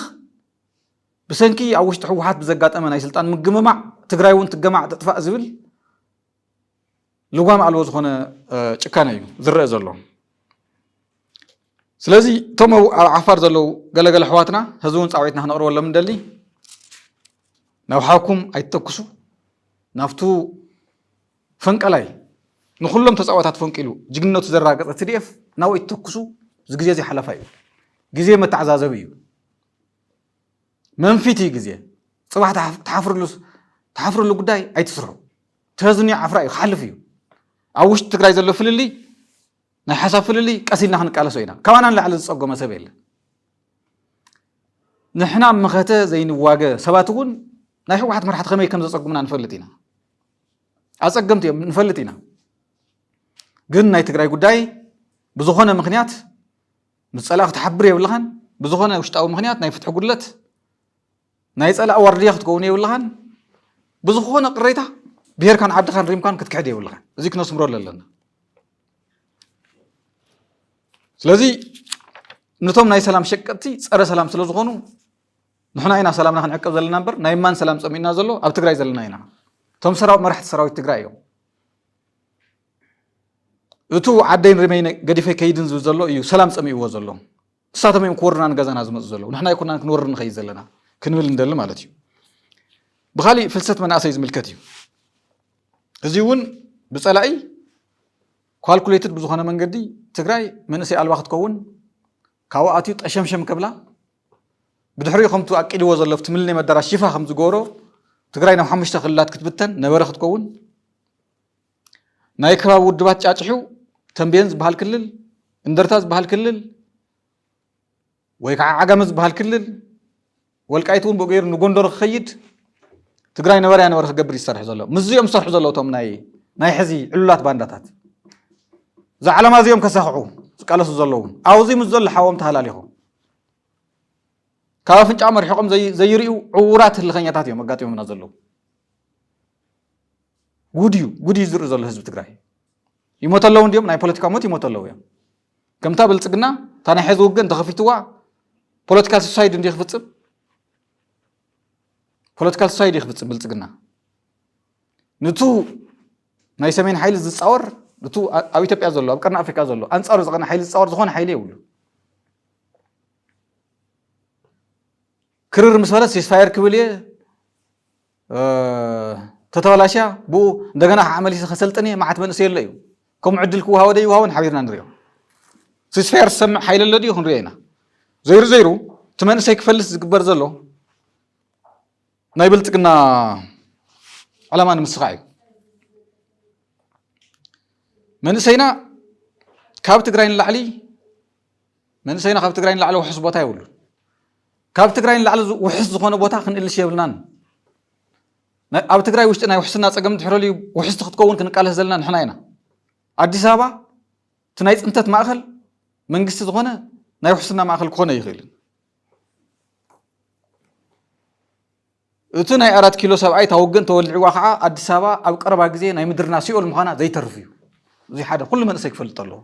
Speaker 1: بسنكي اوشت حوحات بزقاطمه ناي سلطان مجممع تግራይ ون تجمع تطفاء زبل لغام على زخونه ጭካነ እዩ ዝረአ ዘሎ ስለዚህ ቶም ዓፋር ዘለው ገለገለ ሕዋትና ህዝቡን ጻውዒትና ክንቅርበሎም እንደሊ ናብሓኩም ኣይተኩሱ ናፍቱ ፈንቀላይ ንኹሎም ተጻዋታት ፈንቂሉ ጅግነቱ ዘራገጸ ትዲኤፍ ናው ይተኩሱ ዝግዜ እዚ ሓለፋ እዩ ግዜ መተዓዛዘብ እዩ መንፊቲ ግዜ ጽባህ ተሓፍሩሉ ጉዳይ ኣይትስርሑ ተዝኒ ዓፍራ እዩ ሓልፍ እዩ ኣብ ውሽጢ ትግራይ ዘሎ ፍልሊ ናይ ሓሳብ ፍልሊ ቀሲልና ክንቃለሶ ኢና ካባናን ላዕሊ ዝጸጎመ ሰብ የለ ንሕና መኸተ ዘይንዋገ ሰባት እውን ናይ ሕወሓት መራሕቲ ከመይ ከም ዘጸጉምና ንፈልጥ ኢና أصدقمت يوم نفلتينا قلنا يتقرأي قداي بزخونة مخنيات مسألة تحبري واللهن بزخونة وشتاو مخنيات نايفتح قلت نايسأل أول رياخ تكوني واللهن بزخونة قريتها بير كان عبد خان ريم كان كتكحدي واللهن زيك نص مرور لنا سلازي نتوم ناي سلام شكتي سأرى سلام سلازخونو نحنا هنا سلامنا خنعقب زلنا نمبر نايمان سلام سمينا زلو أب تقرأي زلنا هنا توم سراو مرحت سراوي تقرايو اتو عدين رمين قديفه كيدن زلو يو سلام صميو زلو ساتم يم كورنا نغزانا زمز زلو نحنا يكوننا كنور نخي زلنا كنمل ندل مالتي بخالي فلسفه مناسي زملكتي ازيون بصلاي كالكوليتد بزخانه منغدي تقراي منسي الواخت كون كاواتي طشمشم قبلا بدحري خمتو اقيدو زلفت ملني مدرا شفا خمز غورو تقرأي نم حمش تخلات كتبتن نبرخت كون نايكها ودبات جاچحو تنبينز بهالكلل اندرتاز بهالكلل ويكع عجمز بهالكلل والقايتون بغير نغوندور خيد تقرأي نبر يعني ورخ قبر يسرح زلو مزيوم سرح زلو توم ناي حزي علولات بانداتات زعل ما زيوم كسخعو قالس زلوون اوزي مزل حوم تهلاليهم كافن عمر حكم زي ريو عورات الخنياتات يوم قاتيهم نزلوا غودي زر زل حزب تግራይ يموتلو انديوم ناي بوليتيكا موت يموتلو يا كمتا بلصقنا تانا حزب وغن تخفيتوا بوليتيكال سوسايد اندي خفصم بوليتيكال سوسايد يخفصم بلصقنا نتو ناي سمين حيل زصاور نتو اب ኢትዮጵያ ዘሎ اب قرن افريكا ዘሎ انصار زقنا حيل زصاور زخون حيل يولو كرر مسألة سيسفاير كبلية تتولاشا بو دغنا عملي خسلطني ما عاد منس يليو كم عدل كو هاودي وهاون حبيرنا نريو سيسفير سمع حيل الذي يكون رينا زيرو تمنس يكفلس زغبر زلو ناي بلطقنا علما نمسخاي منسينا كاب تግራይን ላዕሊ መንሰይና ካብ ትግራይን ላዕሊ ውሕስ ቦታ ይብሉ ካብ ትግራይን ላዕሊ ውሕስ ዝኾነ ቦታ ክንእልሽ የብልናን ኣብ ትግራይ ውሽጢ ናይ ውሕስና ፀገም ትሕረሉ ውሕስ ክትከውን ክንቃለስ ዘለና ንሕና ኢና ኣዲስ አበባ እቲ ናይ ፅንተት ማእኸል መንግስቲ ዝኾነ ናይ ውሕስና ማእኸል ክኾነ ይኽእል እቲ ናይ 4 ኪሎ ሰብኣይ ታወግን ተወልዕዋ ከዓ ኣዲስ አበባ ኣብ ቀረባ ግዜ ናይ ምድርና ሲኦል ምዃና ዘይተርፍ እዩ እዚ ሓደ ኩሉ መንእሰይ ክፈልጥ ኣለዎ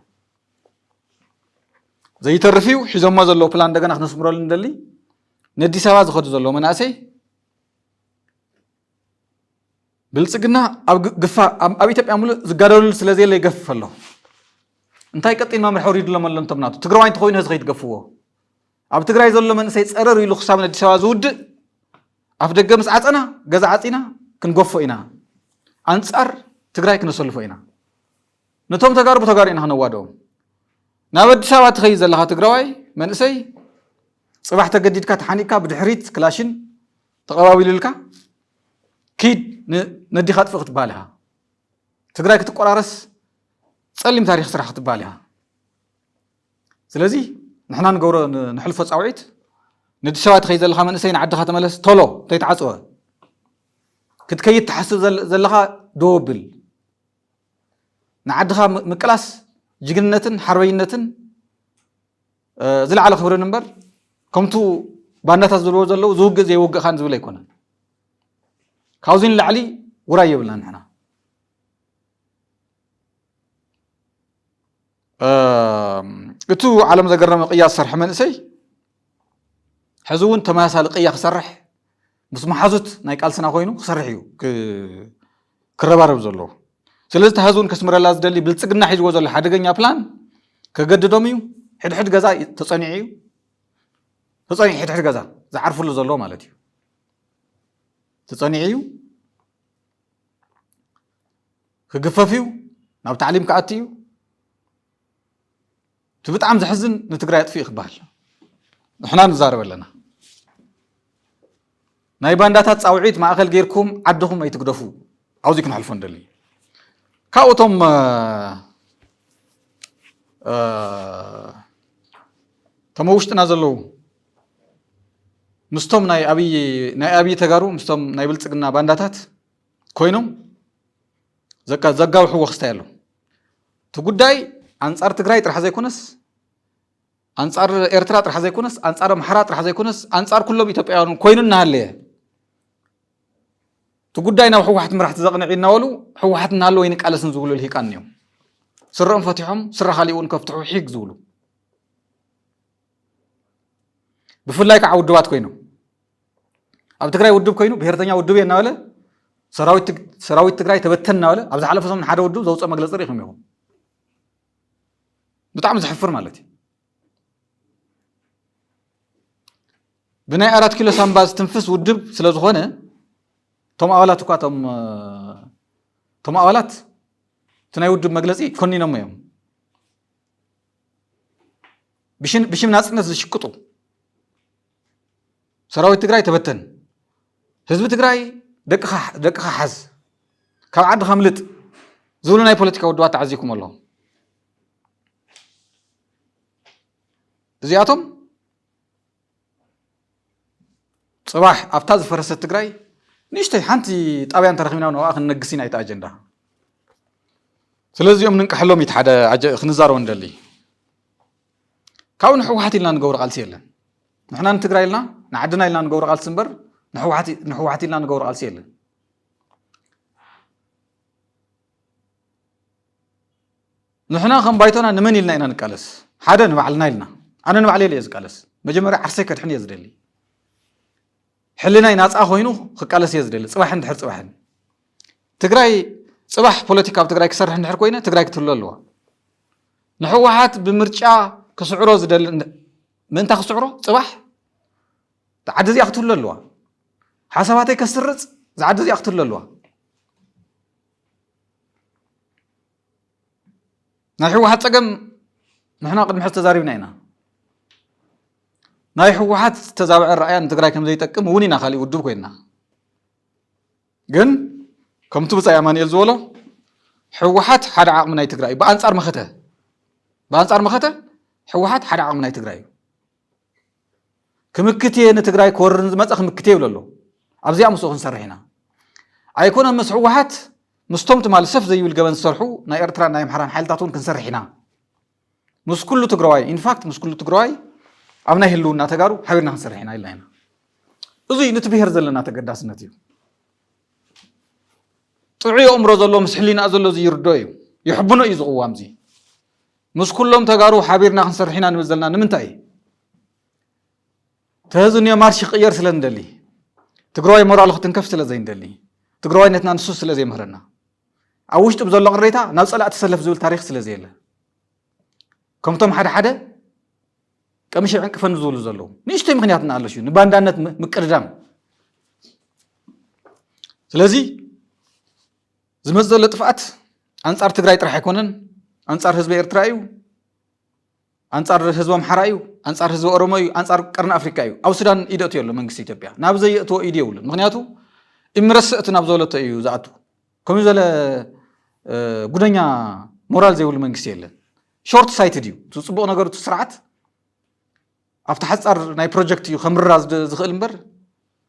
Speaker 1: ዘይተርፍ እዩ ሒዞሞ ዘሎ ፕላን እንደገና ክነስምረሉ እንደሊ ንአዲስ አበባ ዝኸዱ ዘሎ መናእሰይ ብልጽግና ኣብ ግፋ ኣብ ኢትዮጵያ ሙሉእ ዝጋደሉ ስለዘለ ይገፍፍ ኣሎ እንታይ ቀጢል መምርሒ ወሪድሎም ኣሎ እንተምናቱ ትግራዋይ እንተኮይኑ ህዝቢ ከይትገፍዎ ኣብ ትግራይ ዘሎ መንእሰይ ፀረር ኢሉ ክሳብ ንአዲስ አበባ ዝውድእ ኣፍ ደገ ምስ ዓፀና ገዛ ዓፂና ክንገፎ ኢና ኣንጻር ትግራይ ክነሰልፎ ኢና ነቶም ተጋሩ ኢና ክነዋደኦም ናብ ኣዲስ አበባ ትኸይድ ዘለኻ ትግራዋይ መንእሰይ ጽባሕ ተገዲድካ ተሓኒቅካ ብድሕሪት ክላሽን ተቐባቢሉልካ كيد نديخات فقط بالها تقرأ كتقرارس تسلم تاريخ صراحة بالها سلازي نحنا نقول نحلف صعويت ندشوات خيز اللي خامن سين عدها تملس طلو تيتعصوا كتكيد تحسب زلها دوبل نعدها مكلاس جنتن حربينتن زل على خبر نمبر كمتو بانات زلو زلو زوج زي وجه خان زولي يكون كاوزين لعلي وراي بلنا نحنا قتو عالم زقرنا قياس صرح منسي حزون تماثال قياس صرح بس ما حزت نايك ألسنا خوينو صرحيو كربارب زلو سلسة حزون كسمر الله زدلي بلتسقنا حيج وزل حدقن يا بلان كقد دوميو حد غزا تصنيعيو تصنيع حد غزا زعرفو له زلو مالتي تصنيعيو كغففيو ناب تعليم كاتيو تبطعم زحزن نتقرا يطفي اخبار نحنا نزارب لنا ناي بانداتات صاوعيت ماخل غيركم عدهم ايتقدفو عاوزيك نحلفو ندلي كاوتم تموشتنا زلو مستم ناي ابي تغارو مستم ناي بلصقنا بانداتات ኮይኖም ዘጋው ሕወ ክስታይሉ ትጉዳይ አንጻር ትግራይ ጥራሕ ዘይኮነስ አንጻር ኤርትራ ጥራሕ ዘይኮነስ አንጻር አምሓራ ጥራሕ ዘይኮነስ አንጻር ኩሎም ኢትዮጵያውያን ኮይኑና ሃለየ ትጉዳይ ናብ ሕወሓት ምራሕቲ ዘቕንዒና ወሉ ሕወሓትና ሃለ ወይን ቃለስን ዝብሉ ልሂቃን እዮም ስረኦም ፈቲሖም ስራ ካሊኡን ከፍትሑ ሒግ ዝብሉ ብፍላይ ከዓ ውድባት ኮይኑ ኣብ ትግራይ ውድብ ኮይኑ ብሄርተኛ ውድብ የና ወለ ሰራዊት ትግራይ ተበተና ወለ ኣብ ዝሓለፈ ሰሙን ሓደ ውድብ ዘውፅኦ መግለፂ ሪኢኹም ኢኹም ብጣዕሚ ዝሕፍር ማለት እዩ ብናይ 4 ኪሎ ሳምባ ዝትንፍስ ውድብ ስለ ዝኾነ ቶም ኣባላት እኳ ቶም ኣባላት እቲ ናይ ውድብ መግለፂ ኮኒኖም እዮም ብሽም ናፅነት ዝሽቅጡ ሰራዊት ትግራይ ተበተን ህዝቢ ትግራይ ደቅኻ ሓዝ ካብ ዓድኻ ምልጥ ዝብሉ ናይ ፖለቲካ ውድባት ተዓዚኩም ኣለዎም እዚኣቶም ጽባሕ ኣብታ ዝፈረሰት ትግራይ ንእሽተይ ሓንቲ ጣብያን ተረኺብና ንዋ ክንነግስ ኢና እቲ ኣጀንዳ ስለዚኦም ንንቀሐሎም እቲ ሓደ ክንዛረብ እንደሊ ካብኡ ንሕወሓት ኢልና ንገብሮ ቃልሲ የለን ንሕና ንትግራይ ኢልና ንዓድና ኢልና ንገብሮ ቃልሲ እምበር ንሕወሓት ኢልና ንገብሮ ቃልሲ የለን ንሕና ከም ባይቶና ንመን ኢልና ኢና ንቃለስ ሓደ ንባዕልና ኢልና ኣነ ንባዕለይ እየ ዝቃለስ መጀመርያ ዓርሰይ ከድሕን እየ ዝደሊ ሕልናይ ናፃ ኮይኑ ክቃለስ እየ ዝደሊ ፅባሕን ድሕር ፅባሕን ትግራይ ፅባሕ ፖለቲካ ኣብ ትግራይ ክሰርሕ እንድሕር ኮይነ ትግራይ ክትህሉ ኣለዋ ንሕወሓት ብምርጫ ክስዕሮ ዝደሊ ምእንታ ክስዕሮ ፅባሕ ዓዲ እዚኣ ክትህሉ ኣለዋ ሓሳባተይ ከስርፅ ዝዓዲ እዚኣ ክትህሉ ኣለዋ نحن واحد تقم نحن قد محس تزاربنا هنا نحن واحد تزابع الرأي أن تقرأي كم زي تقم ونينا خالي ودوب كوينا جن كم تبص يا ماني الزولو حوحات حد عقم ناي تقرأي بأنصار مخته حوحات حد عقم ناي تقرأي كمكتي نتقرأي كورن ما تأخذ مكتي ولا له أبزي أمسوخ نسرحنا أيكون مسحوحات مستمت مال سف زي الجبن سرحو ناي إرترا ناي محران حال تعطون كنسرحنا مس كله تقرأي إن فاكت مس كله تقرأي أبنا هلون ناتجارو حاولنا نسرحنا إلا هنا أزي نتبهر زلنا تقداس نتيو طعي أمر زلوا مسحلين أزلوا زي يردوي يحبون يزقوا وامزي مس كلهم تجارو حابيرنا نسرحنا نمزلنا نمنتاي تهزني مارش قير سلندلي تقرأي مرة لخت نكف سلزين دلي تقرأي نتنا نصوص سلزين مهرنا أوشت بزول قريتها نفس لا تسلف زول تاريخ سلزيله كم تم حدا كم شيء عنك فن زول زلوا نيشتي مخنياتنا على شو نباندانات مكردام سلزي زمزل لطفات أنصار تقرأي راح يكونن أنصار حزب إرترايو أنصار حزب محرايو أنصار حزب أوروميو أنصار قرن أفريقيايو أو سودان إيدوتيو له منجس إثيوبيا نابزي تو إيديو له مخنياتو إمرسأت نابزولته إيو زعتو كم يزال غدنيا مورال زي ول منجس يله شورت سايت ديو تصبو نغير تسرعت افتح حصر ناي بروجكت يو خمراز زخل امبر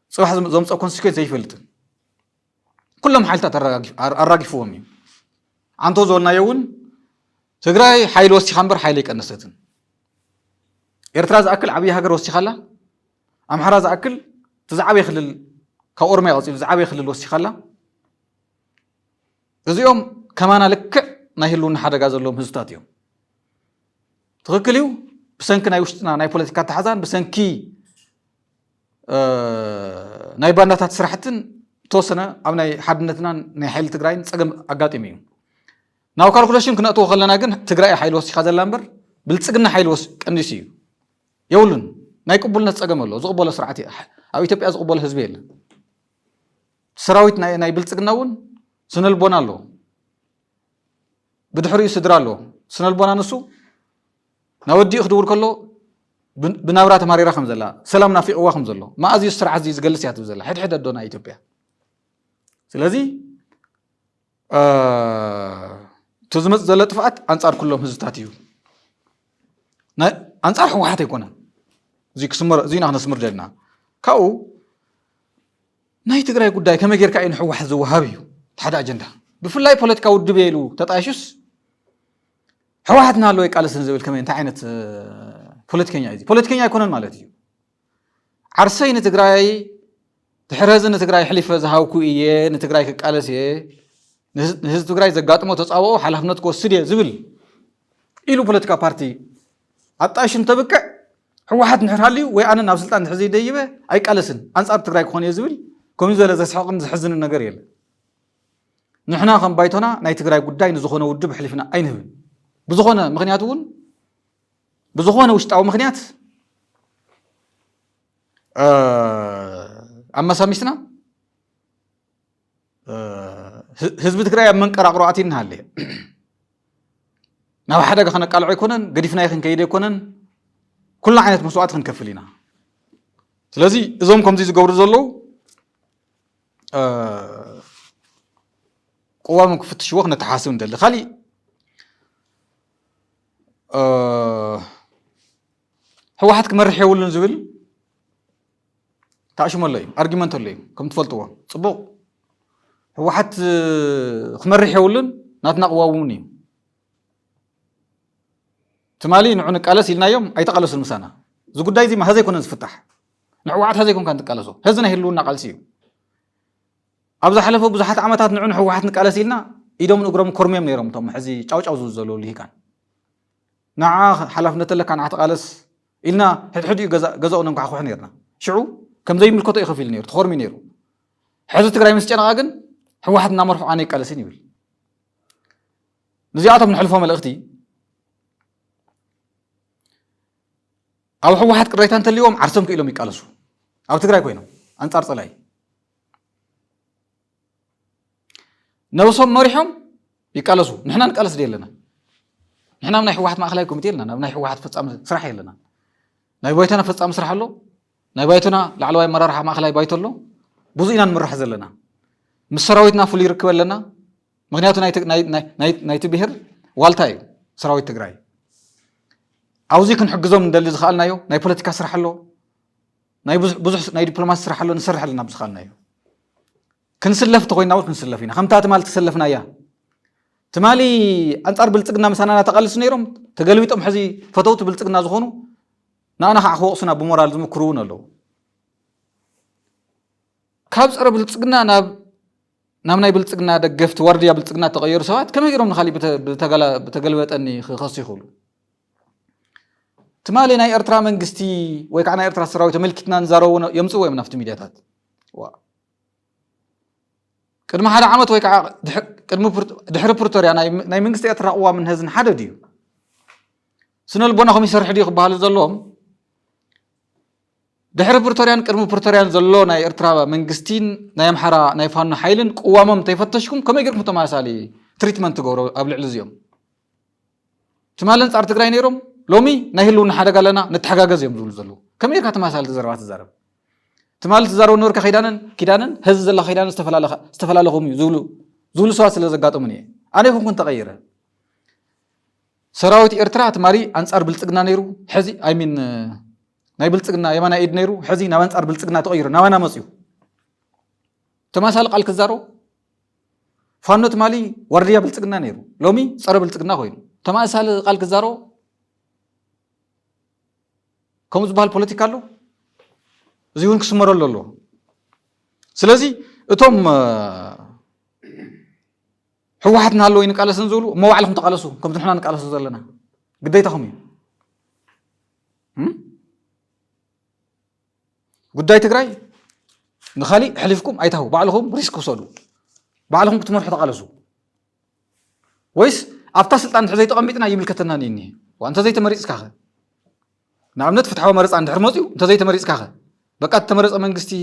Speaker 1: صباح زمص كونسيكونس زيفلت كلهم حالتا اراغفوهم انتو زولنا يون تግራይ حيل وسي خمبر حيل يقنستن ኤርትራ ዝአክል ዓብይ ሃገር ወሲ خلا አምሓራ ዝአክል ተዛዓበይ ክልል ከኦሮሚያ ወፂ ዝዓበይ ክልል ወሲ خلا እዚኦም ከማና ልክ ናይ ህልውና ሓደጋ ዘለዎም ህዝታት እዮም ትክክል እዩ بسنك ناي وشتنا ناي بوليتيكا تحزان بسنكي ناي بانداتات سرحتن توسنا او ناي حدنتنا ناي حيل تግራይን ፀገም አጋጢም እዩ ናው ካልኩሌሽን ክነእተው ከለና ግን ትግራይ ሓይል ወሲኻ ዘላምበር ብልጽግና ሓይል ወስ ቀንዲስ እዩ የውልን ናይ ቅቡልነት ፀገም ኣሎ ዝቅበሎ ስርዓት ኣብ ኢትዮጵያ ዝቅበሎ ህዝቢ የለ ሰራዊት ናይ ብልጽግናውን ስነልቦና ኣሎ ብድሕሪኡ ስድራ ኣሎ ስነልቦና ንሱ نودي خدور كله بنابرات ماريرا خمزلا سلامنا في قوا خمزلا ما أزي السرعة زي زجلسيات بزلا حد الدونا إثيوبيا سلازي تزمت زلت فات أنصار كلهم هزتاتيو أنصار هو حتى يكون زي كسمر زي نحن سمر جلنا كاو ناي تقرأ يقول داي كم يجير كائن هو حز وهابيو تحت أجندة بفلاي بوليتيكا ودبيلو تتعيشوس حواتنا لو يقال سنزول كمان تعينت بوليتيكيا عايزي بوليتيكيا يكونن مالتي عرسين تግራይ تحرزن تግራይ حليفه زهاوكو ايه نتግራይ كقالس ايه نهز تግራይ زغاطمو تصاوو حلفنت كوسد زبل ኢሉ ፖለቲካ ፓርቲ አጣሽን ተበቀ ህወሓት ንሕራልዩ ወይ አነ ናብ ስልጣን ሕዚ ደይበ አይቃለስን አንጻር ትግራይ ኮን ይዝብል ኮም ዘለ ዘስሐቅን ዝሕዝን ነገር የለ ንሕና ከም ባይቶና ናይ ትግራይ ጉዳይ ንዝኾነ ውድብ ሕሊፍና አይንህብ بزخونة مخنياتون بزخونة وشتاو مخنيات أما سامسنا حزب تግራይ من قراقراتين هالي ناو حدا خنا قالعو يكونن قديفنا يخن كيد يكونن كل عينت مسوعات خنكفلينا ስለዚህ እዞም ከምዚ ዝገብሩ ዘለው قوام كفتشوا نتحاسب ندل خالي حوحات كمرح يولن زبل تعشم الله أرجمنت الله كم تفلتوا صبوا حوحات كمرح يولن ناتنا قواومني تمالي نعنك على سيلنا يوم أي تقلص المسانا زو قد دايزي ما هذا يكون نفتح نحوحات هذا يكون كان تقلصه هذا هلون نقل سيو أبزح حلفوا بزحات عمتات نعون حوحات نقل سيلنا إيدهم نقرم كرميم نيرم تم حزي تاوش أوزو زلو اللي كان نعا حلفنا لك عن عتقالس إلنا حد جزاؤنا نقع خوح نيرنا شعو كم زي ملكوت يخفي النير تخور من نيرو حزت تقرأي مسجنا غاجن هو واحد نامر عني قالسين يقول نزيعتهم من حلفهم الأختي أو هو واحد قريتان اليوم عرسهم كيلهم يقالسوا أو تقرأي كوينو أنت أرسلای نوصم مريحهم يقالسوا نحنا نقالس ديالنا نحنا من حوحات ما أخلاي كوميتي لنا من حوحات فتصام سرح لنا ناي بايتنا فتصام سرح له ناي بايتنا لعلواي مرارها ما أخلاي بايت له بوزينا نمرح زلنا مسراويتنا فولي ركب لنا مغنياتو ناي تبهر والتاي سراويت تجراي عاوزي كنحجزهم ندلي زخالنا يو ناي بوليتيكا سرح له ناي بزح ناي دبلوماسي سرح له نسرح لنا بزخالنا يو كنسلف تقوينا وكنسلفينا خمتات مال تسلفنا يا تمالي أنصار بلتقنا مسانا تقلص نيرم تقلبيتهم حزي فتوت بلتقنا زخونو نانا خاخوقسنا بمورال زمكرون له كابس أرى بلتقنا نامناي بلتقنا دقفت ورديا بلتقنا تغير سوات كما يقولون نخلي بتقلبت أني خاص يخولو تمالي ناي إرترا منقستي ويكعنا إرترا سراوي تملكتنا نزارو يمسوا من نفط ميدياتات كدما هذا عمت ويكع دحر بريتوريا ناي منقست إرترا قوا من هزن حدا ديو سنل بوناهم يسرح ديو بحال زلهم دحر بريتوريان كدما بريتوريان زلو ناي إرترا منقستين ناي محرا ناي فانو حيلن قوامم تيفتشكم كما يقولكم تماسالي تريتمنت تغورو قبل علزيوم تمالن صار تግራይ ነይሮም ሎሚ ናይ ህልውና ሓደጋ ኣለና ንተሓጋገዝ እዮም ዝብሉ ዘለዉ ከመይ ካ ተማሳል ተዘረባት ተዛረብ ትማል ተዛረው ኖርካ ኪዳንን ህዝ ዘላ ኪዳንን ዝተፈላለኹም እዩ ዝብሉ ሰዋት ስለ ዘጋጠሙን እየ ኣነ ይኹን ተቀይረ ሰራዊት ኤርትራ ትማሪ አንጻር ብልጽግና ነይሩ ሕዚ አይሚን ናይ ብልጽግና የማና ኢድ ነይሩ ሕዚ ናብ አንጻር ብልጽግና ተቀይረ ናባና መጽዩ ተማሳል ቃል ክዛሮ ፋኖ ትማሊ ወርድያ ብልጽግና ነይሩ ሎሚ ጸረ ብልጽግና ኮይኑ ተማሳል ቃል ክዛሮ كم زبال بوليتيكا له زيون كسمر له سلازي اتوم حوحتنا له ينقالس نزولو ما وعلهم تقالسوا كم نحنا نقالسوا زلنا قديتهم قداي تግራይ نخالي حلفكم ايتهو بعلهم ريسك وصلوا بعلهم كتمرحوا تقالسوا ويس افتا سلطان زي تقميطنا يملكتنا نيني وانت زي تمريص كاخه نعمت فتحوا مرص عند حرموتيو انت زي تمريص كاخه بقى تمرص منغستي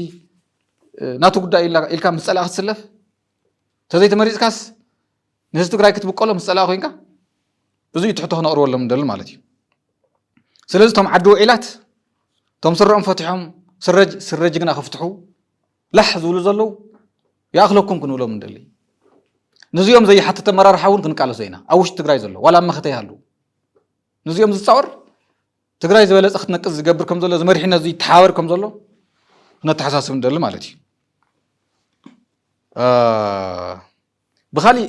Speaker 1: ناتو غدا إلكا مسألة أخسلف تزي تمريص كاس نهز تግራይ ክትብቀሎ مسألة ኮይንካ ብዙ ይትሕቶ ነቅርበሎም እንደል ማለት እዩ ስለዚህ ቶም ዓዱ ዒላት ቶም ስረኦም ፈቲሖም ስረጅ ግና ከፍትሑ ላሕ ዝብሉ ዘለው ያኽለኩም ክንብሎም እንደል ነዚኦም ዘይሓተተ መራርሓውን ክንቃለሶ ኢና ኣብ ውሽጢ ትግራይ ዘሎ ዋላ መኸተ ይሃሉ ነዚኦም ዝፃወር ትግራይ ዝበለፀ ክትነቅዝ ዝገብር ከም ዘሎ ዝመሪሕነት እዚ ተሓወር ከም ዘሎ ነተሓሳስብ እንደል ማለት እዩ بخالي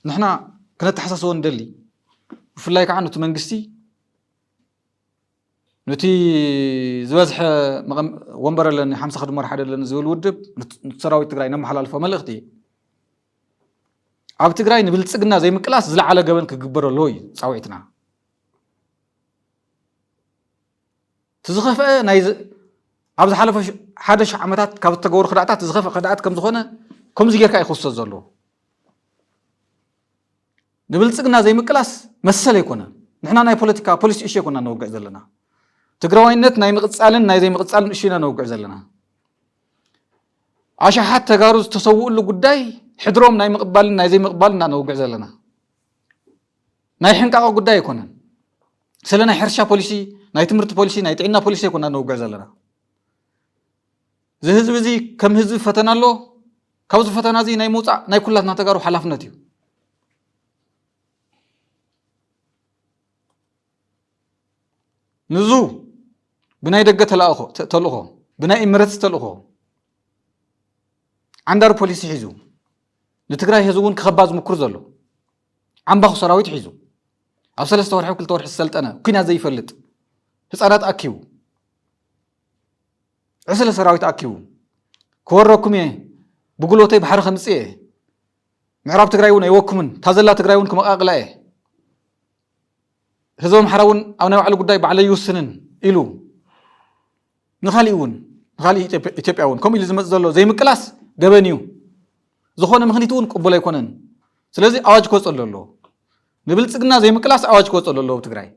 Speaker 1: نحنا كنا تحسسوا ندلي في الله كعنو تمنجستي نتي زوازح ومبر لنا حمسة خدمة حدا لنا زول ودب نتصراوي تجراي نم حلال فملختي عب تجراي نبلتصقنا زي مكلاس زلع على جبل كجبر لوي صويتنا تزخف نايز عبد حلف حدا عمتات كابت تجور خدعات تزخف خدعات كم زخونة كم زيجر كاي خصوص زلوا نبلتصقنا زي مكلاس مسألة يكونا نحنا ناي بوليتيكا بوليس إشي يكونا نوقع زلنا تجراوينت ناي مقتصالن ناي زي مقتصالن إشينا نوقع زلنا عشان حتى جاروز تسوق له قداي حضرهم ناي مقبالن ناي زي مقبالنا نوقع زلنا ناي حنكا قداي يكونا سلنا حرشة بوليسي ناي تمرت بوليسي ناي تعينا بوليسي يكونا نوقع زلنا زي هزب زي كم هزب فتنا له كوز فتنا زي ناي موسع ناي كلها نتجارو حلفنتيو نزو بناي دقة تلقو بناي إمرت تلقو عندار بوليس حيزو نتقرأ هزون كخباز مكروز له عم باخو سراويت حيزو أوصل استورح وكل تورح السلت أنا كنا زي فلت حصارات أكيو عسل سراويت أكيو كوركم إيه بقولوا طيب بحر خمس إيه معراب تقرأون يوكمن تازلا تقرأون كم أغلى هزوم حراون أو نوع على قداي بعلى يوسنن إلو نخاليون نخالي إثيوبياون كم اللي زمزلوا زي مكلاس جبنيو زخونا مخنيتون قبلا يكونن سلازي أواج كوس الله نبلتصقنا زي مكلاس أواج كوس الله تقرأي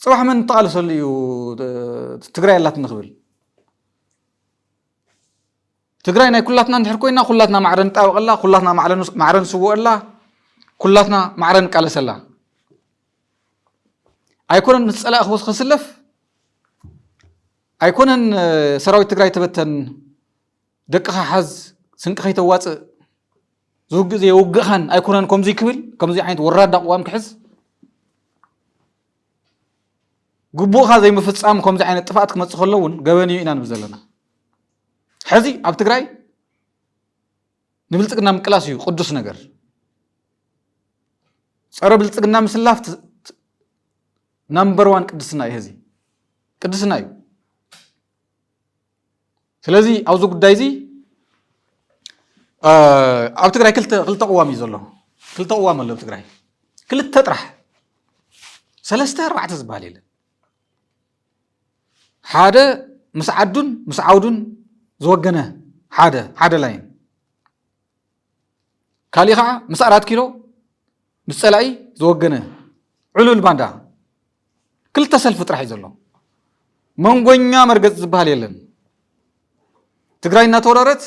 Speaker 1: صراحة من طال صليو تقرأي الله تنخبل تقرأينا كلاتنا نحركوينا كلاتنا معرن تاو الله كلاتنا معرن سوو الله كلاتنا معرن قال سلا أيكونن مسألة أخوص خسلف أيكونن سراوي تجري تبتن دقها حز سنك خيت وات زوج زي وجهن أيكونن كم زي كبل كم زي عين وراد دقوام كحز قبوها زي مفتسام كم زي عين اتفقت كم تخلون جواني إنا نبزلنا حزي أب تجري نبلتك نام كلاسيو قدس نجر صار بلتك نام سلافت نمبر 1 قدسنا يهزي قدسنا يو سلازي أوزو قدايزي أب تجري كلتا قوامي زلو كلتا قوام اللي بتجري كلتا تطرح 3-4 زباليل حاده مسعدون مسعودون زوجنا حاده لاين كالي خا مس 4 كيلو مسلاي زوجنا علول باندا كلتا سلف طرح يزلو منغونيا مرغص زبال يلن تግራይና ተወረረት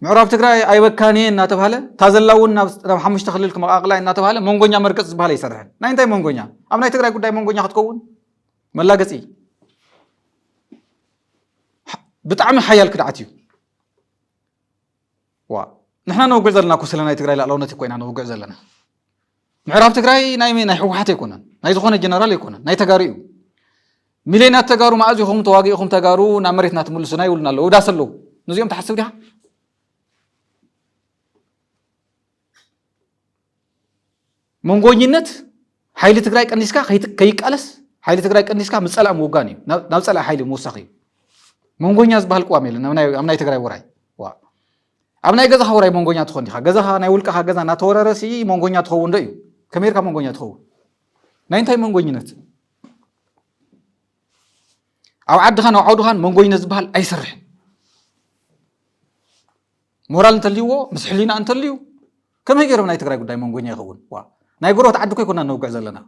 Speaker 1: ምዕራብ ትግራይ አይበካኔ እና ተባለ ታዘላውና ሓሙሽ ተخلል ከመቃቅላይ እና ተባለ መንጎኛ መርቀጽ ዝባል ይሰርሕ ናይ እንታይ መንጎኛ ኣብ ናይ ትግራይ ጉዳይ መንጎኛ ክትከውን መላገጺ ብጣዕሚ ሓያል ክዳዓት እዩ ዋ ንሕና ነውግዕ ዘለና ኩስለ ናይ ትግራይ ላዕለውነት ኮይና ነውግዕ ዘለና ምዕራብ ትግራይ ናይ ሕወሓት ኣይኮነን ናይ ዝኾነ ጀነራል ኣይኮነን ናይ ተጋሩ እዩ ሚሊዮናት ተጋሩ ማዕዝ ይኹም ተዋጊኢኹም ተጋሩ ናብ መሬትና ትምልሱና ይውልና ኣለዉ ዳሰለዉ ነዚኦም ተሓስብ ዲኻ መንጎኝነት ሓይሊ ትግራይ ቀኒስካ ከይቃለስ ሓይሊ ትግራይ ቀኒስካ ምጸላእ ምውጋን እዩ ናብ ጸላእ ሓይሊ ምውሳኽ እዩ መንጎኛ ዝበሃል ቋም የለን ኣብ ናይ ትግራይ ወራይ ኣብ ናይ ገዛኻ ወራይ መንጎኛ ትኾን ዲኻ ገዛኻ ናይ ውልቃኻ ገዛ እናተወረረሲ መንጎኛ ትኸውን ዶ እዩ ከመይርካ መንጎኛ ትኸውን ናይ እንታይ መንጎኝነት ኣብ ዓድኻን ኣብ ዓውድኻን መንጎኝነት ዝበሃል ኣይሰርሕን ሞራል እንተልይዎ ምስ ሕሊና እንተልዩ ከመይ ገይሮም ናይ ትግራይ ጉዳይ መንጎኛ ይኸውን ናይ ጎረቤት ዓዲ ኮይ ኮና ነውግዕ ዘለና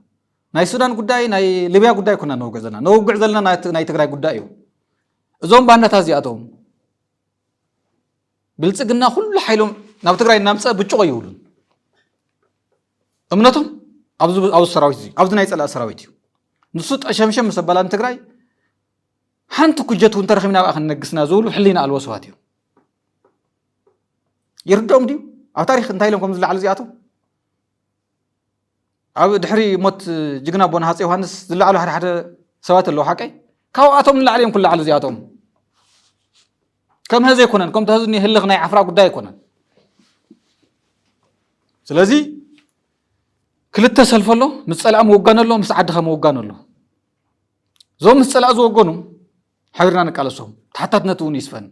Speaker 1: ናይ ሱዳን ጉዳይ ናይ ሊብያ ጉዳይ ኮና ነውግዕ ዘለና ነውግዕ ዘለና ናይ ትግራይ ጉዳይ እዩ እዞም ባንዳታት እዚኣቶም ብልጽግና ኩሉ ሓይሎም ናብ ትግራይ እናምፀ ብጭቆ ይውሉን እምነቶም ኣብዚ ሰራዊት እዚ ኣብዚ ናይ ጸላእ ሰራዊት እዩ ንሱ ጠሸምሸም ምስ ኣባላን ትግራይ ሓንቲ ኩጀት እውን ተረኺብና ኣብኣ ክንነግስና ዝብሉ ሕሊና ኣልቦ ሰባት እዮም ይርድኦም ድዩ ኣብ ታሪክ እንታይ ኢሎም ከም ዝለዓሉ እዚኣቶም ኣብ ድሕሪ ሞት ጅግና ቦና ሃፀይ ዮሃንስ ዝለዓሉ ሓደ ሰባት ኣለዉ ሓቀይ ካብኣቶም ንላዕሊ እዮም ክለዓሉ እዚኣቶም ከም ህዚ ኣይኮነን ከምቲ ህዚ ህልኽ ናይ ዓፍራ ጉዳይ ኣይኮነን ስለዚ ክልተ ሰልፍ ኣሎ ምስ ጸላእ ምውጋን ኣሎ ምስ ዓድኻ ምውጋን ኣሎ እዞም ምስ ጸላእ ዝወገኑ ሓቢርና ንቃለሶም ተሓታትነት እውን ይስፈን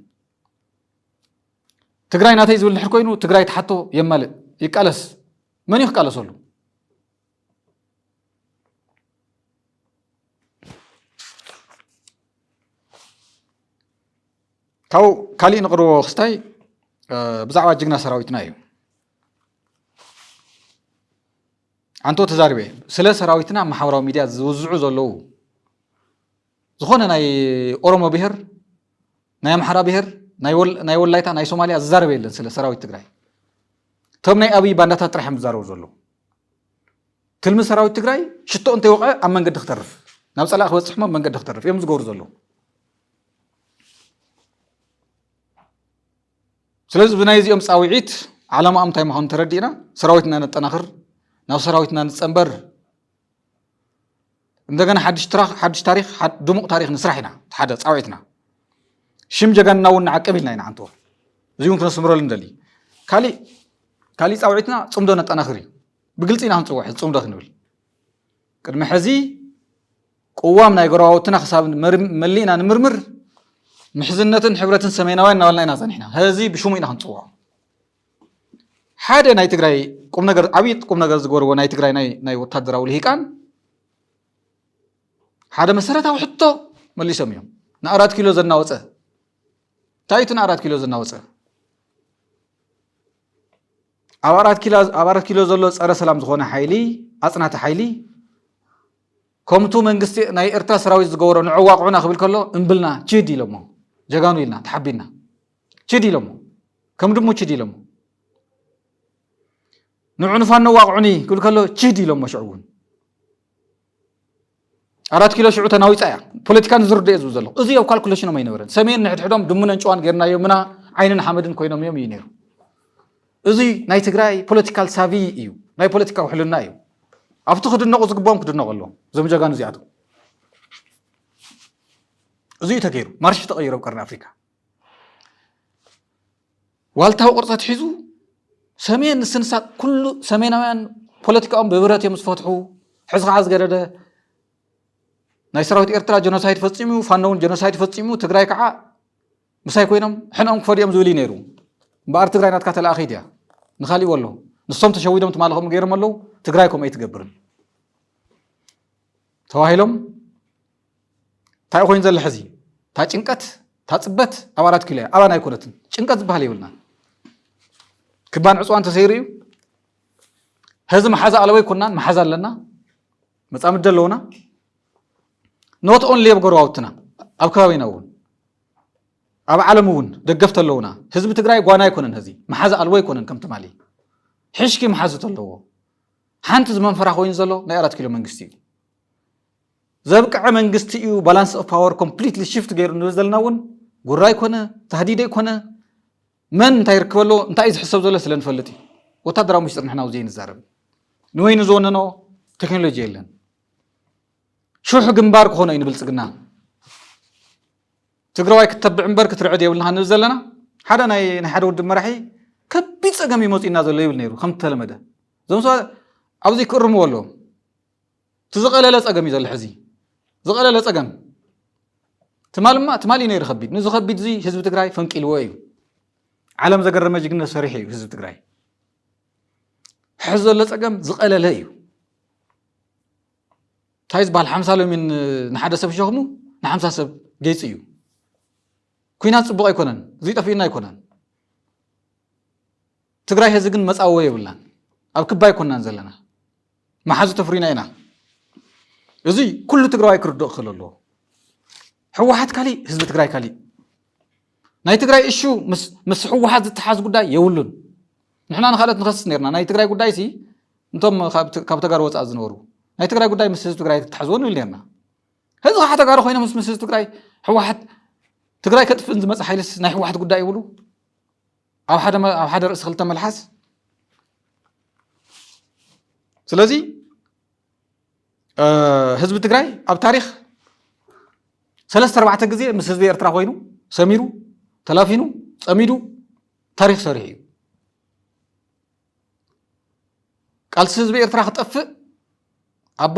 Speaker 1: ትግራይ ናተይ ዝብል ድሕር ኮይኑ ትግራይ ተሓቶ የማልእ ይቃለስ መን እዩ ክቃለሰሉ ካው ካሊእ ንቕርቦ ክስታይ ብዛዕባ ጅግና ሰራዊትና እዩ አንቶ ተዛሪበ ስለ ሰራዊትና ማሕበራዊ ሚድያ ዝውዝዑ ዘለዉ ዝኾነ ናይ ኦሮሞ ብሔር ናይ አምሓራ ብሔር ናይ ወላይታ ናይ ሶማልያ ዝዛረበ የለን ስለ ሰራዊት ትግራይ ቶም ናይ ኣብይ ባንዳታት ጥራሕም ዝዛረቡ ዘለዉ ትልሚ ሰራዊት ትግራይ ሽቶ እንተይወቕዐ ኣብ መንገዲ ክተርፍ ናብ ጸላእ ክበፅሕ ሞ መንገዲ ክተርፍ እዮም ዝገብሩ ዘለዉ ስለዚ ብናይ እዚኦም ጻውዒት ዓላማ እንታይ ምዃኑ ተረዲእና ሰራዊትና ነጠናኽር ናብ ሰራዊትና ንጸንበር እንደገና ሓድሽ ታሪክ ድሙቕ ታሪክ ንስራሕ ኢና ሓደ ጻውዒትና ሽም ጀጋንና እውን ንዓቅብ ኢልና ኢና ሓንቶ እዚውን ክነስምረሉ እንደሊ ካሊእ ጻውዒትና ጽምዶ ነጠናኽር እዩ ብግልፂ ኢና ክንፅውዕ ጽምዶ ክንብል ቅድሚ ሕዚ ቅዋም ናይ ጎረባውትና ክሳብ መሊእና ንምርምር ምሕዝነትን ሕብረትን ሰሜናውያን እናበልና ኢና ጸኒሕና ህዚ ብሽሙ ኢና ክንፅውዖ ሓደ ናይ ትግራይ ቁም ነገር ዓብይ ቁም ነገር ዝገበርዎ ናይ ትግራይ ናይ ወታደራዊ ልሂቃን ሓደ መሰረታዊ ሕቶ መሊሶም እዮም ን4 ኪሎ ዘናወፀ ታይቱ ን4 ኪሎ ዘናወፀ ኣብ 4 ኪሎ ዘሎ ፀረ ሰላም ዝኾነ ሓይሊ ኣጽናተ ሓይሊ ከምቱ መንግስቲ ናይ ኤርትራ ሰራዊት ዝገበሮ ንዕዋቅዑና ክብል ከሎ እምብልና ችድ ኢሎሞ ጀጋኑ ኢልና ተሓቢና ችድ ኢሎሞ ከም ድሙ ችድ ኢሎሞ نعنو فانو واقعني كل كله تشهدي لهم مشعون 4 كيلو شعو تناوي صايا بوليتيكان زرد يزو زلو ازي يو كالكوليشن ما ينورن سمين نحد حدوم دمنا نچوان غيرنا يومنا عينن حمدن كوينوم يوم ينيرو ازي ناي تግራይ ፖለቲካል ሳቪ እዩ ናይ ፖለቲካ ውሕልና እዩ ኣብቲ ክድነቑ ዝግባኦም ክድነቑ ኣለዎም እዞም ጀጋኑ እዚኣቶም እዙይ ተገይሩ ማርሽ ተቐይሩ ቀርኒ ኣፍሪካ ዋልታው ቅርፀት ሒዙ ሰሜን ስንሳ ኩሉ ሰሜናውያን ፖለቲካኦም ብብረት እዮም ዝፈትሑ ሕዚ ከዓ ዝገደደ ናይ ሰራዊት ኤርትራ ጀኖሳይድ ፈፂሙ ፋኖውን ጀኖሳይድ ፈፂሙ ትግራይ ከዓ ምሳይ ኮይኖም ሕንኦም ክፈዲኦም ዝብል ነይሩ እምበኣር ትግራይ ናትካ ተለኣኺት እያ ንኻሊእ ወሎ ንሶም ተሸዊዶም ትማለኾም ገይሮም ኣለዉ ትግራይ ከምኡ ኣይትገብርን ተዋሂሎም እንታይ ኮይኑ ዘሎ ሕዚ ታ ጭንቀት ታ ፅበት ኣብ 4 ኪሎ ኣባና ኣይኮነትን ጭንቀት ዝበሃል ይብልና ክባን ዕፅዋን ተሰይሩ እዩ ህዚ መሓዛ ኣለወ ይኮናን መሓዛ ኣለና መፃምድ ኣለውና ኖት ኦንሊ ኣብ ጎረባውትና ኣብ ከባቢና እውን ኣብ ዓለም እውን ደገፍት ኣለውና ህዝቢ ትግራይ ጓና ኣይኮነን ህዚ መሓዛ ኣለወ ይኮነን ከም ትማሊ ሕሽኪ መሓዝት ኣለዎ ሓንቲ ዝመንፈራ ኮይኑ ዘሎ ናይ 4 ኪሎ መንግስቲ እዩ ዘብቅዐ መንግስቲ እዩ ባላንስ ኦፍ ፓወር ኮምፕሊትሊ ሽፍት ገይሩ ንብል ዘለና እውን ጉራ ይኮነ ተህዲድ ይኮነ መን እንታይ ይርክበሎ እንታይ ዝሕሰብ ዘሎ ስለንፈልጥ እዩ ወታደራዊ ምስጢር ንሕና ውዘይ ንዛረብ ንወይኑ ዝወነኖ ቴክኖሎጂ የለን ሹሕ ግንባር ክኾነ እዩ ንብልፅግና ትግራዋይ ክትተብዕ እምበር ክትርዕድ የብልና ንብል ዘለና ሓደ ናይ ሓደ ውድብ መራሒ ከቢድ ፀገም ይመፅና ዘሎ ይብል ነይሩ ከም ተለመደ እዞም ሰባት ኣብዚ ክእርምዎ ኣሎ ትዝቐለለ ፀገም እዩ ዘሎ ሕዚ ዝቐለለ ፀገም ትማሊ ነይሩ ከቢድ ንዚ ከቢድ እዚ ህዝቢ ትግራይ ፈንቂልዎ እዩ ዓለም ዘገረመ ጅግነት ሰሪሕ እዩ ህዝቢ ትግራይ ሕዚ ዘሎ ፀገም ዝቐለለ እዩ እንታይ ዝበሃል 50 ሎሚን ንሓደ ሰብ ሸኽሙ ን50 ሰብ ገይፅ እዩ ኩናት ፅቡቕ ኣይኮነን እዚ ጠፊእና ኣይኮነን ትግራይ ህዚ ግን መፃወ የብልናን ኣብ ክባ ኣይኮንናን ዘለና መሓዙ ተፍሪና ኢና እዚ ኩሉ ትግራዋይ ክርድኦ ክእል ኣለዎ ሕወሓት ካሊእ ህዝቢ ትግራይ ካሊእ ናይ ትግራይ እሹ ምስ ሕወሓት ዝተሓዝ ጉዳይ የብሉን ንሕና ንካልኦት ንኸስስ ነርና ናይ ትግራይ ጉዳይ ሲ እንቶም ካብ ተጋሩ ወፃእ ዝነበሩ ናይ ትግራይ ጉዳይ ምስ ህዝቢ ትግራይ ተሓዝዎ ንብል ነርና ህዚ ከዓ ተጋሩ ኮይኖም ምስ ህዝቢ ትግራይ ሕወሓት ትግራይ ከጥፍእን ዝመፅእ ሓይልስ ናይ ሕወሓት ጉዳይ ይብሉ ኣብ ሓደ ርእሲ ክልተ መልሓስ ስለዚ ህዝቢ ትግራይ ኣብ ታሪክ 3-4 ግዜ ምስ ህዝቢ ኤርትራ ኮይኑ ሰሚሩ ተላፊኑ ፀሚዱ ታሪክ ሰሪሕ እዩ ቃልሲ ህዝቢ ኤርትራ ክጠፍእ ኣብ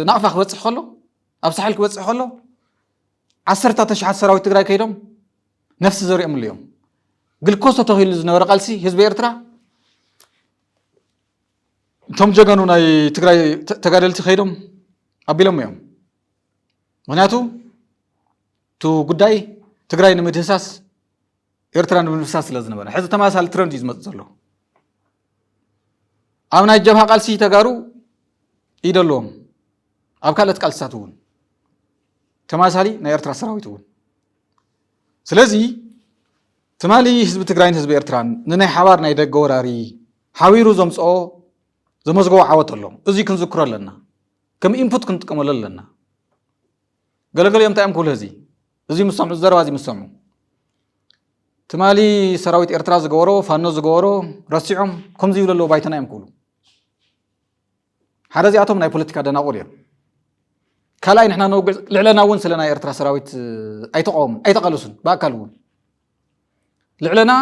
Speaker 1: ናቕፋ ክበፅሕ ከሎ ኣብ ሳሕል ክበፅሕ ከሎ 10,000 ሰራዊት ትግራይ ከይዶም ነፍሲ ዘሪኦም እዮም ግልኮስ ተተኺሉ ዝነበረ ቃልሲ ህዝቢ ኤርትራ እቶም ጀጋኑ ናይ ትግራይ ተጋደልቲ ከይዶም ኣቢሎም እዮም ምክንያቱ ቱ ጉዳይ ትግራይ ንምድህሳስ ኤርትራ ንምድህሳስ ስለ ዝነበረ ሕዚ ተመሳሳሊ ትረንድ እዩ ዝመፅእ ዘሎ ኣብ ናይ ጀብሃ ቃልሲ ተጋሩ ኢድ ኣለዎም ኣብ ካልኦት ቃልስታት እውን ተመሳሳሊ ናይ ኤርትራ ሰራዊት እውን ስለዚ ትማሊ ህዝቢ ትግራይን ህዝቢ ኤርትራን ንናይ ሓባር ናይ ደገ ወራሪ ሓቢሩ ዘምፅኦ ዘመዝገቦ ዓወት ኣሎ እዚ ክንዝክሮ ኣለና ከም ኢንፑት ክንጥቀመሉ ኣለና ገለገለ እዮም እንታይ እዮም ክብሉ እዚ ምስ ሰምዑ ዘረባ እዚ ምስ ሰምዑ ትማሊ ሰራዊት ኤርትራ ዝገበሮ ፋኖ ዝገበሮ ረሲዖም ከምዚ ይብሉ ኣለዎ ባይተና እዮም ክብሉ ሓደ እዚኣቶም ናይ ፖለቲካ ደናቑር እዮም ካልኣይ ንሕና ነውግዕ ልዕለና እውን ስለ ናይ ኤርትራ ሰራዊት ኣይተቃወሙን ኣይተቃለሱን ብኣካል እውን ልዕለና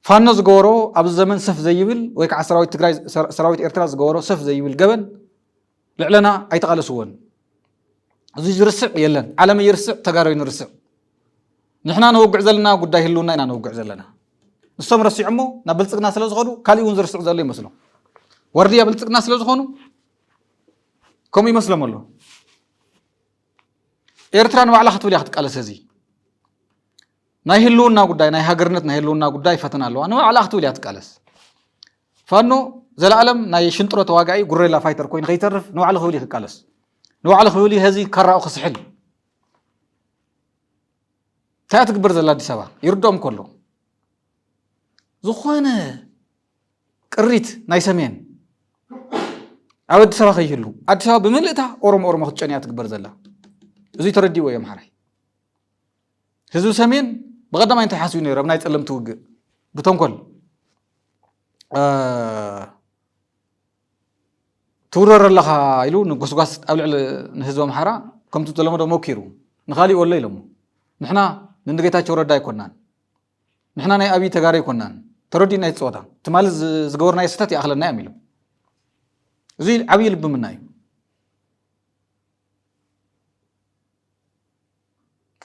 Speaker 1: ፋኖ ዝገበሮ ኣብ ዘመን ሰፍ ዘይብል ወይ ከዓ ሰራዊት ኤርትራ ዝገበሮ ሰፍ ዘይብል ገበን ልዕለና ኣይተቃለስዎን እዚ ዝርስዕ የለን ዓለም ይርስዕ ተጋሩ ይንርስዕ ንሕና ነውግዕ ዘለና ጉዳይ ህልውና ኢና ነውግዕ ዘለና ንሶም ረሲዖሞ ናብ ብልፅግና ስለ ዝኾኑ ካሊእ እውን ዝርስዕ ዘሎ ይመስሎም ወርድያ ብልፅግና ስለ ዝኾኑ ከምኡ ይመስሎም ኣሎ ኤርትራ ንባዕላ ክትብል እያ ክትቃለስ ህዚ ናይ ህልውና ጉዳይ ናይ ሃገርነት ናይ ህልውና ጉዳይ ፈተና ኣለዋ ንባዕላ ክትብል እያ ትቃለስ ፋኖ ዘለዓለም ናይ ሽንጥሮ ተዋጋኢ ጉሬላ ፋይተር ኮይኑ ከይተርፍ ንባዕሉ ክብል ይክቃለስ ንባዕሉ ክብል ህዚ ከራኡ ክስሕል እንታይ ትግበር ዘላ ኣዲስ ኣበባ ይርድኦም ከሎ ዝኾነ ቅሪት ናይ ሰሜን ኣብ ኣዲስ ኣበባ ከይህሉ ኣዲስ ኣበባ ብምልእታ ኦሮሞ ክትጨንያ ትግበር ዘላ እዙይ ተረዲእዎ እዮም ሓራይ ህዝቢ ሰሜን ብቀዳማይ እንታይ ሓስቡ ነይሩ ናይ ፀለምቲ ውግእ ብተንኮል ትውረር ኣለኻ ኢሉ ንጎስጓስ ኣብ ልዕሊ ንህዝቢ ኣምሓራ ከምቲ ተለመዶ ሞኪሩ ንኻሊእ ወሎ ኢሎሞ ንሕና ንጌታቸው ረዳ ኣይኮናን ንሕና ናይ ኣብይ ተጋሩ ኣይኮናን ተረዲእና ይፅወታ ትማሊ ዝገበርናዮ ስህተት ይኣኽለና እዮም ኢሎም እዙይ ዓብዪ ልቢ ምና እዩ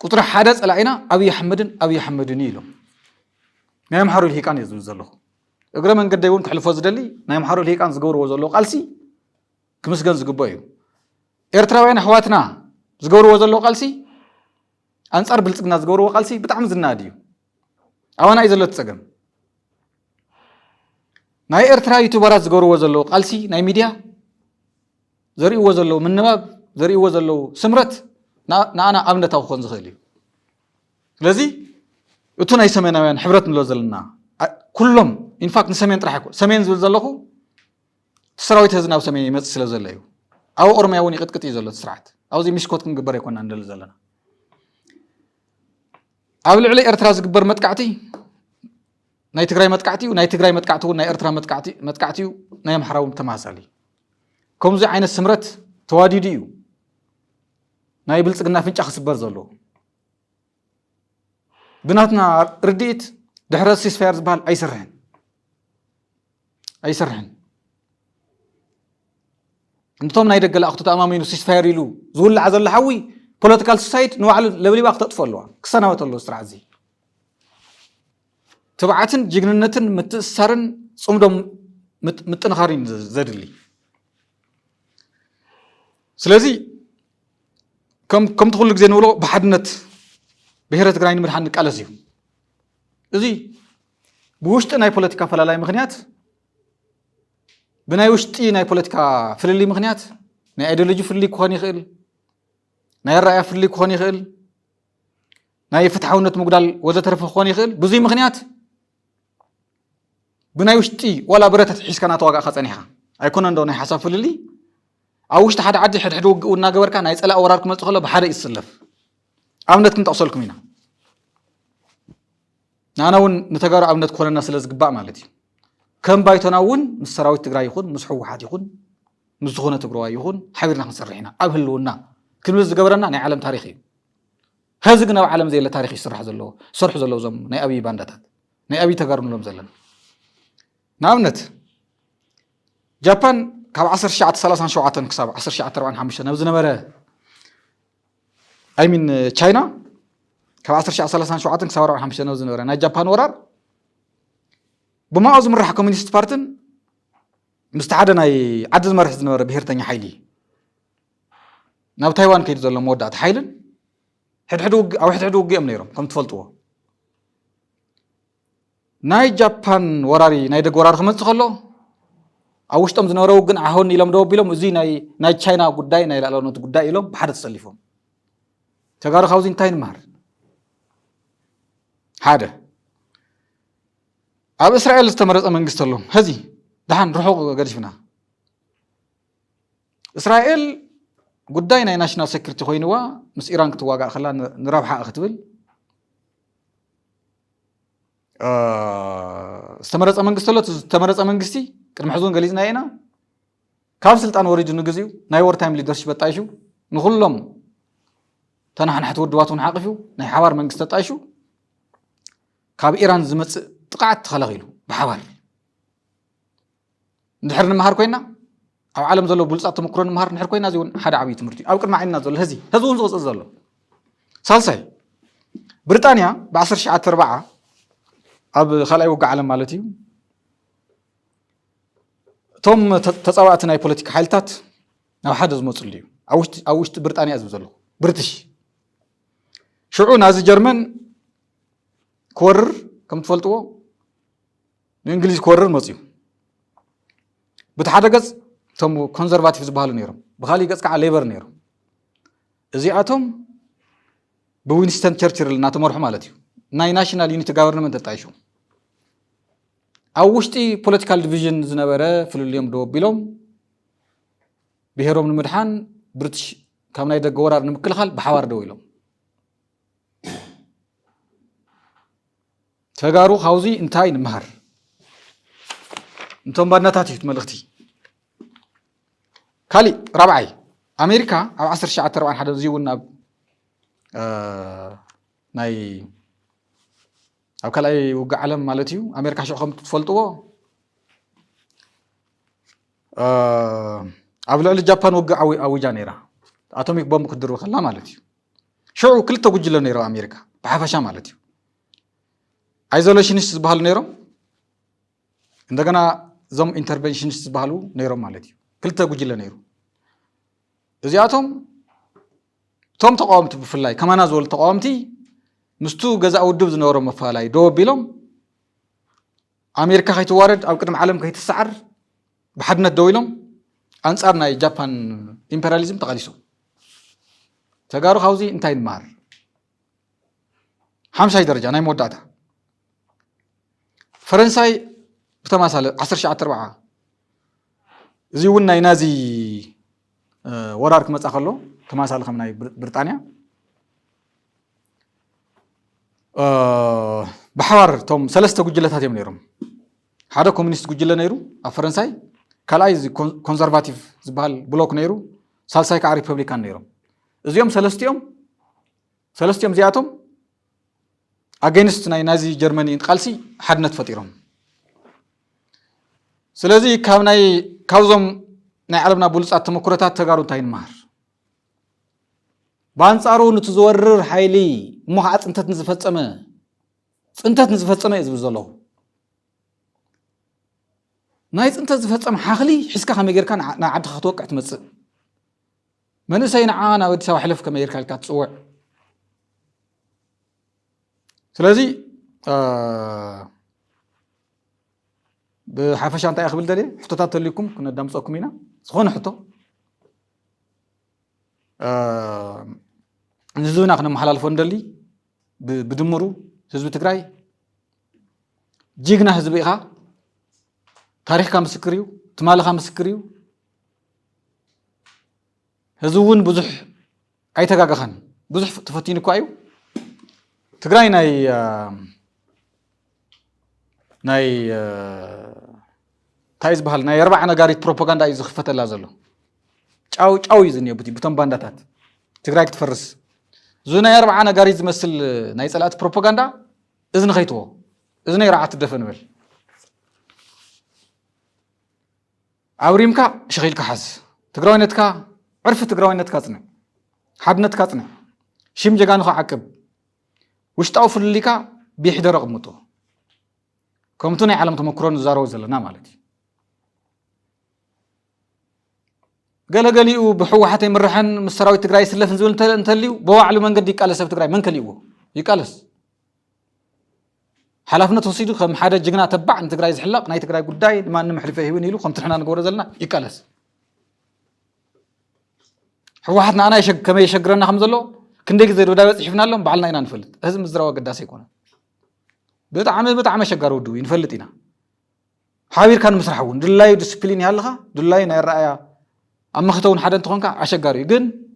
Speaker 1: ቁጥሪ ሓደ ፀላኢና ኣብይ ኣሕመድን ኢሎም ናይ ኣምሓሮ ልሂቃን እዩ ዝብል ዘለኹ እግረ መንገደይ እውን ክሕልፎ ዝደሊ ናይ ኣምሓሮ ልሂቃን ዝገብርዎ ዘለዎ ቃልሲ ክምስገን ዝግባእ እዩ ኤርትራውያን ኣሕዋትና ዝገብርዎ ዘለዎ ቃልሲ ኣንጻር ብልፅግና ዝገብርዎ ቃልሲ ብጣዕሚ ዝናድ እዩ ኣዋና እዩ ዘሎ ትፀገም ናይ ኤርትራ ዩቱበራት ዝገብርዎ ዘለዎ ቃልሲ ናይ ሚድያ ዘርእይዎ ዘለው ምንባብ ዘርእይዎ ዘለው ስምረት ንኣና ኣብነታዊ ክኾን ዝኽእል እዩ ስለዚ እቱ ናይ ሰሜናውያን ሕብረት ንብሎ ዘለና ኩሎም ኢንፋክት ንሰሜን ጥራሕ ኣይኮ ሰሜን ዝብል ዘለኹ ሰራዊት ህዝቢ ናብ ሰሜን ይመፅእ ስለ ዘሎ እዩ ኣብ ኦሮምያ እውን ይቅጥቅጥ እዩ ዘሎ ስርዓት ኣብዚ ሚሽኮት ክንግበር ኣይኮና ንደሊ ዘለና ኣብ ልዕሊ ኤርትራ ዝግበር መጥቃዕቲ ናይ ትግራይ መጥቃዕቲ እዩ ናይ ትግራይ መጥቃዕቲ እውን ናይ ኤርትራ መጥቃዕቲ እዩ ናይ ኣምሓራ እውን ተመሳሳሊ ከምዚ ዓይነት ስምረት ተዋዲዱ እዩ ናይ ብልፅግና ፍንጫ ክስበር ዘሎ ብናትና ርድኢት ድሕረ ሲስፋየር ዝበሃል ኣይሰርሕን እንቶም ናይ ደገ ላእኽቱ ተኣማሚኑ ሲስፋየር ኢሉ ዝውላዕ ዘሎ ሓዊ ፖለቲካል ሶሳይድ ንባዕሉ ለብሊባ ክተጥፎ ኣለዋ ክሰናበት ኣለዎ ስርዓት እዚ ትብዓትን ጅግንነትን ምትእስሳርን ፅምዶም ምጥንኻርን ዘድሊ ስለዚ ከምቲ ኩሉ ግዜ ንብሎ ብሓድነት ብሄረ ትግራይ ንምድሓን ንቃለስ እዩ እዚ ብውሽጢ ናይ ፖለቲካ ፈላላይ ምክንያት ብናይ ውሽጢ ናይ ፖለቲካ ፍልሊ ምክንያት ናይ አይዲዮሎጂ ፍልሊ ክኾን ይኽእል ናይ ኣረኣያ ፍልሊ ክኾን ይኽእል ናይ ፍትሓውነት ምጉዳል ወዘተረፈ ክኾን ይኽእል ብዙይ ምክንያት ብናይ ውሽጢ ዋላ ብረታት ሒዝካ ናተዋጋእካ ፀኒሕካ ኣይኮነን ዶ ናይ ሓሳብ ፍልሊ ኣብ ውሽጢ ሓደ ዓዲ ሕድሕድ ውግእ እናገበርካ ናይ ፀላእ ወራር ክመፅእ ከሎ ብሓደ ይስለፍ ኣብነት ክንጠቕሰልኩም ኢና ንኣና እውን ንተጋሩ ኣብነት ክኾነና ስለ ዝግባእ ማለት እዩ ከም ባይቶና እውን ምስ ሰራዊት ትግራይ ይኹን ምስ ሕወሓት ይኹን ምስ ዝኾነ ትግራዋይ ይኹን ሓቢርና ክንሰርሕ ኢና ኣብ ህልውና ክንብል ዝገበረና ናይ ዓለም ታሪክ እዩ ሕዚ ግን ኣብ ዓለም ዘየለ ታሪክ ይስራሕ ዘለዎ ዝሰርሑ ዘለዉ ዞም ናይ ኣብይ ባንዳታት ናይ ኣብይ ተጋሩ ንብሎም ዘለና ንኣብነት ጃፓን ካብ 1937 ክሳብ 1945 ናብ ዝነበረ ኣይሚን ቻይና ካብ 1937 ክሳብ 45 ናብ ዝነበረ ናይ ጃፓን ወራር ብማኦ ዝምራሕ ኮሚኒስት ፓርትን ምስቲ ሓደ ናይ ዓዲ ዝመርሕ ዝነበረ ብሄርተኛ ሓይሊ ናብ ታይዋን ከይዱ ዘሎ መወዳእቲ ሓይልን ኣብ ሕድሕድ ውግኦም ነይሮም ከም ትፈልጥዎ ናይ ጃፓን ወራሪ ናይ ደገ ወራሪ ክመፅእ ከሎ ኣብ ውሽጦም ዝነበረ ውግን ዓሆን ኢሎም ዶ ኣቢሎም እዚ ናይ ቻይና ጉዳይ ናይ ላዕለውነት ጉዳይ ኢሎም ብሓደ ተሰሊፎም ተጋሩ ካብዚ እንታይ ንምሃር ሓደ ኣብ እስራኤል ዝተመረፀ መንግስቲ ኣሎ ሕዚ ድሓን ርሑቕ ገዲፍና እስራኤል ጉዳይ ናይ ናሽናል ሴኩሪቲ ኮይኑዋ ምስ ኢራን ክትዋጋእ ከላ ንረብሓ ክትብል ዝተመረፀ መንግስቲ ኣሎ ዝተመረፀ መንግስቲ ቅድሚ ሕዙን ገሊፅና ኢና ካብ ስልጣን ወሪዱ ንግዚኡ ናይ ወርታይም ሊደርሽፕ ኣጣይሹ ንኩሎም ተናሓንሕቲ ውድባት እውን ሓቂፉ ናይ ሓባር መንግስቲ ኣጣይሹ ካብ ኢራን ዝመፅእ ጥቃዓት ተኸላኺሉ ብሓባር እንድሕር ንምሃር ኮይና ኣብ ዓለም ዘሎ ብሉፃት ተመክሮ ንምሃር እንድሕር ኮይና እዚ እውን ሓደ ዓብዪ ትምህርቲ እዩ ኣብ ቅድሚ ዓይንና ዘሎ ህዚ እውን ዝቕፅል ዘሎ ሳልሳይ ብሪጣንያ ብ1940 ኣብ ካልኣይ ውግእ ዓለም ማለት እዩ እቶም ተፃዋዕቲ ናይ ፖለቲካ ሓይልታት ናብ ሓደ ዝመፅሉ እዩ ኣብ ውሽጢ ብሪጣንያ ዝብል ዘሎ ብሪትሽ ሽዑ ናዚ ጀርመን ክወርር ከም ትፈልጥዎ ንእንግሊዝ ክወርር መፅዩ በቲ ሓደ ገጽ እቶም ኮንዘርቫቲቭ ዝበሃሉ ነይሮም ብኻሊእ ገጽ ከዓ ሌበር ነይሮም እዚኣቶም ብዊንስተን ቸርችል እናተመርሑ ማለት እዩ ናይ ናሽናል ዩኒቲ ጋቨርንመንት ተጣይሹ أوشتي political division زنبرة في اليوم دو بيلوم بهرم المدحان بريتش كم نايدا جورار نمكل خال بحوار دو يلوم تجارو خوزي انتاين مهر انتم بدنا تاتي ملختي كالي ربعي أمريكا أو 10 شعات 4 حدا زيونا ناي أو كلاي وقع علم مالتيو أمريكا شو خم تفلتوه أبلغ اليابان وقع أو جانيرا أتوميك بوم كدرو خلا مالتيو شو كل توجه لنيرو أمريكا بحفشة مالتيو ايزوليشنست بحال نيرو عندنا زم انترفنشنست بحالو نيرو مالتيو كل توجه لنيرو እዚያቶም ቶም ተቃውምቲ ብፍላይ ከማና ዝወል ተቃውምቲ ምስቱ ገዛ ውድብ ዝነበሮ መፋላይ ዶ ቢሎም ኣሜሪካ ከይትዋረድ ኣብ ቅድሚ ዓለም ከይትሰዓር ብሓድነት ደው ኢሎም ኣንጻር ናይ ጃፓን ኢምፔሪያሊዝም ተቃሊሶ ተጋሩ ካብዚ እንታይ ንማር ሓምሳይ ደረጃ ናይ መወዳእታ ፈረንሳይ ብተማሳለ 1904 እዚ እውን ናይ ናዚ ወራርክ መጻ ከሎ ተማሳለ ከም ናይ ብሪጣንያ بحوار توم ثلاثة جلات هاتيم نيرم هذا كومونيست جلة نيرو فرنساي كلاي كونسرفاتيف زبال بلوك نيرو سالساي كا ريبابليكان نيرو زيوم ثلاثة زياتهم against نازي جرماني قالسي حدنت فطيرهم سلازي كاوناي كاوزم ناي عالمنا بولصات تمكرتات تغارو تاين مار بانصارو نتزورر حيلي مخاط انتت نزفصمه يزب زلو نايت انت زفصم حخلي حسكا خميغيركا نا عد خطوقع تمص منسين عانا ودي سوا حلف كميغيركا لكا تصوع سلازي بحفشان تا يخبل دلي حطوتات لكم كنا دامصكم هنا سخون حطو نزونا خنا محلال فندلي بدمرو حزب تግራይ ጅግና ህዝብ ኢኻ ታሪኽካ ምስክርዩ ትማልኻ ምስክርዩ ህዝቡን ብዙሕ ኣይተጋገኸን ብዙሕ ተፈቲኑ እኮ እዩ ትግራይ ናይ ታይዝ በሃል ናይ 40 ነጋሪት ፕሮፓጋንዳ እዩ ዝኽፈተላ ዘሎ ጫው እዩ ዝንየ ብቶም ባንዳታት ትግራይ ክትፈርስ زونا يربع أنا قاريز مثل نايسالات بروباغندا إذن خيتوه إذن يرعى تدفن بل عوريمكا شغيلك حز تقراوينتكا عرف تقراوينتكا تنع حدنتكا تنع شيم جاقان خو عقب وش تعوفر ليكا بيحدى رقمته كومتوني عالم تمكرون زارو زلنا مالتي قالوا بحو حتى يمرحن مستراوي تقراي سلف نزول انتليو بواعلو من قد يقالس تقراي من كليو يقالس حلفنا توصيدو خم حدا جغنا تبع انت تقراي زحلق ناي تقراي قداي ما نمحلفه يوين يلو خم تحنا نغور زلنا يقالس حوحتنا انا يشق كما يشقرنا خمزلو كندي زيد ودا بصحفنا لهم بعلنا اينا نفلت هزم مزراوا قداس يكون بتعم شقارو دو ينفلتينا حاوير كان مسرحون دلاي ديسبلين يالها دلاي ناي الرأيا أما ختون حدا تخونك عشقاري جن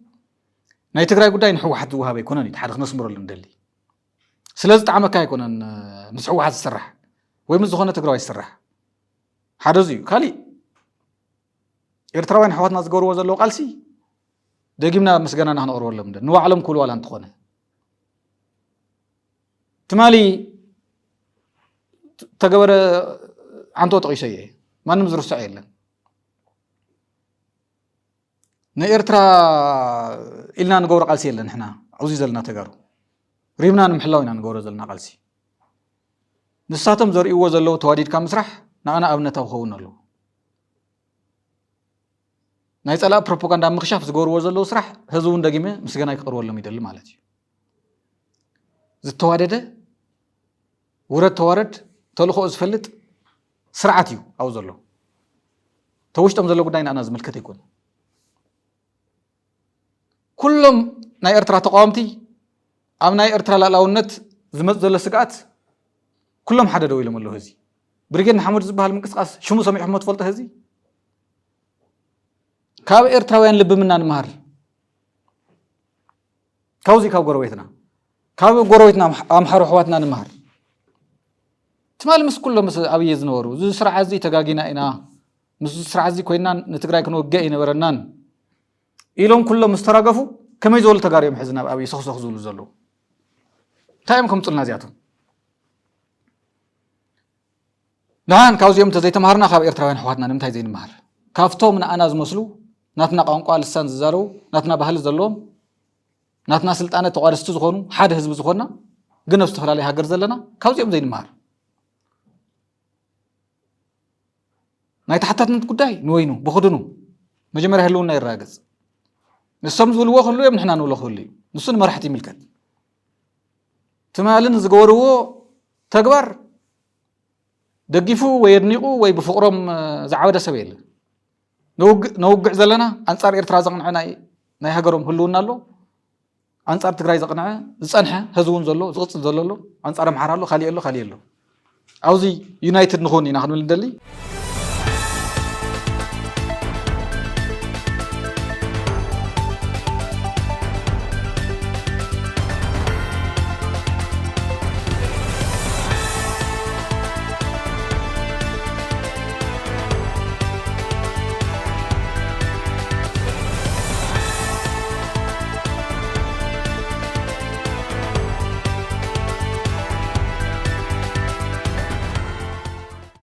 Speaker 1: ناي تقرأي قداين حوحت وهابي يكونني تحرق نصمر لندلي سلازت عمك يكونن مسحو واحد السرح ويمزخونه تقرأي السرح حدا زيو خالي إرتراوين حواتنا زقور وزلو قالسي دقيمنا مسجنا نحن أورول لمدة نوع علم كل ولا نتخونه تمالي تجور عنتو تقي شيء ما نمزرو سعيد لن نيرترا إلنا نقول قالسي لنا إحنا عزيز لنا تجارو ريبنا نمحلاونا نقول زلنا قالسي نساتم زر إيوه زلوا تواديد كام مسرح أنا أبنته وخونا له نايت على بروباغندا مخشاف زقور وزلوا سرح هزون دقيمة مسجنا يقروا ولا ميدل مالتي زت توادده ورد توارد تلخو أزفلت سرعتيو أو زلوا توشت أم زلوا قدين أنا زملكتي يكون كلهم ناي ارترا تقامتي ام ناي ارترا لالاونت زمت زل سقات كلهم حدا دو يلم له هزي بريغيد محمد زبال منقسقاس شمو سمعهم تفلط هزي كاب إرتراوين لب منا نمهر كاوزي كاب قرويتنا كاب قرويتنا أمحر حواتنا نمهر تمال مس كله مس أبي يزنورو زو سرع عزي تجاجينا إنا مس سرع عزي كوينا نتقرأ كنو جاينا ورنان إلهم كله مستراقفو كم يزول تجاريهم حزنا أبي سخ زول زلوا تايمكم طلنا زياتهم نحن كاوزيوم تزيت مهرنا خاب إرتراوين حواتنا نمتاي زين مهر كافتو من أنا زمسلو ناتنا قانقوا لسان زارو ناتنا بحال زلوم ناتنا سلطانة تقارستو زخونو حاد حزب زخونا جنب استخلالي هاجر زلنا كاوزيوم زين مهر ناي تحتاتنا تقداي نوينو بخدنو مجمرة هلونا يراجز نسمز ولو خلو يم نحنا نولو خلي نسون مرحتي ملكت تمالن زغورو تكبر دقيفو ويرنيقو وي بفقرهم زعوده سبيل نوقع زلنا انصار إرترا زقنعنا ناي هاجرهم هلونا له انصار تግራይ زقنعه زصنحه هزون زلو زقص زلو انصار محرالو خالي له اوزي يونايتد نخون ኢና ክንብል እንደሊ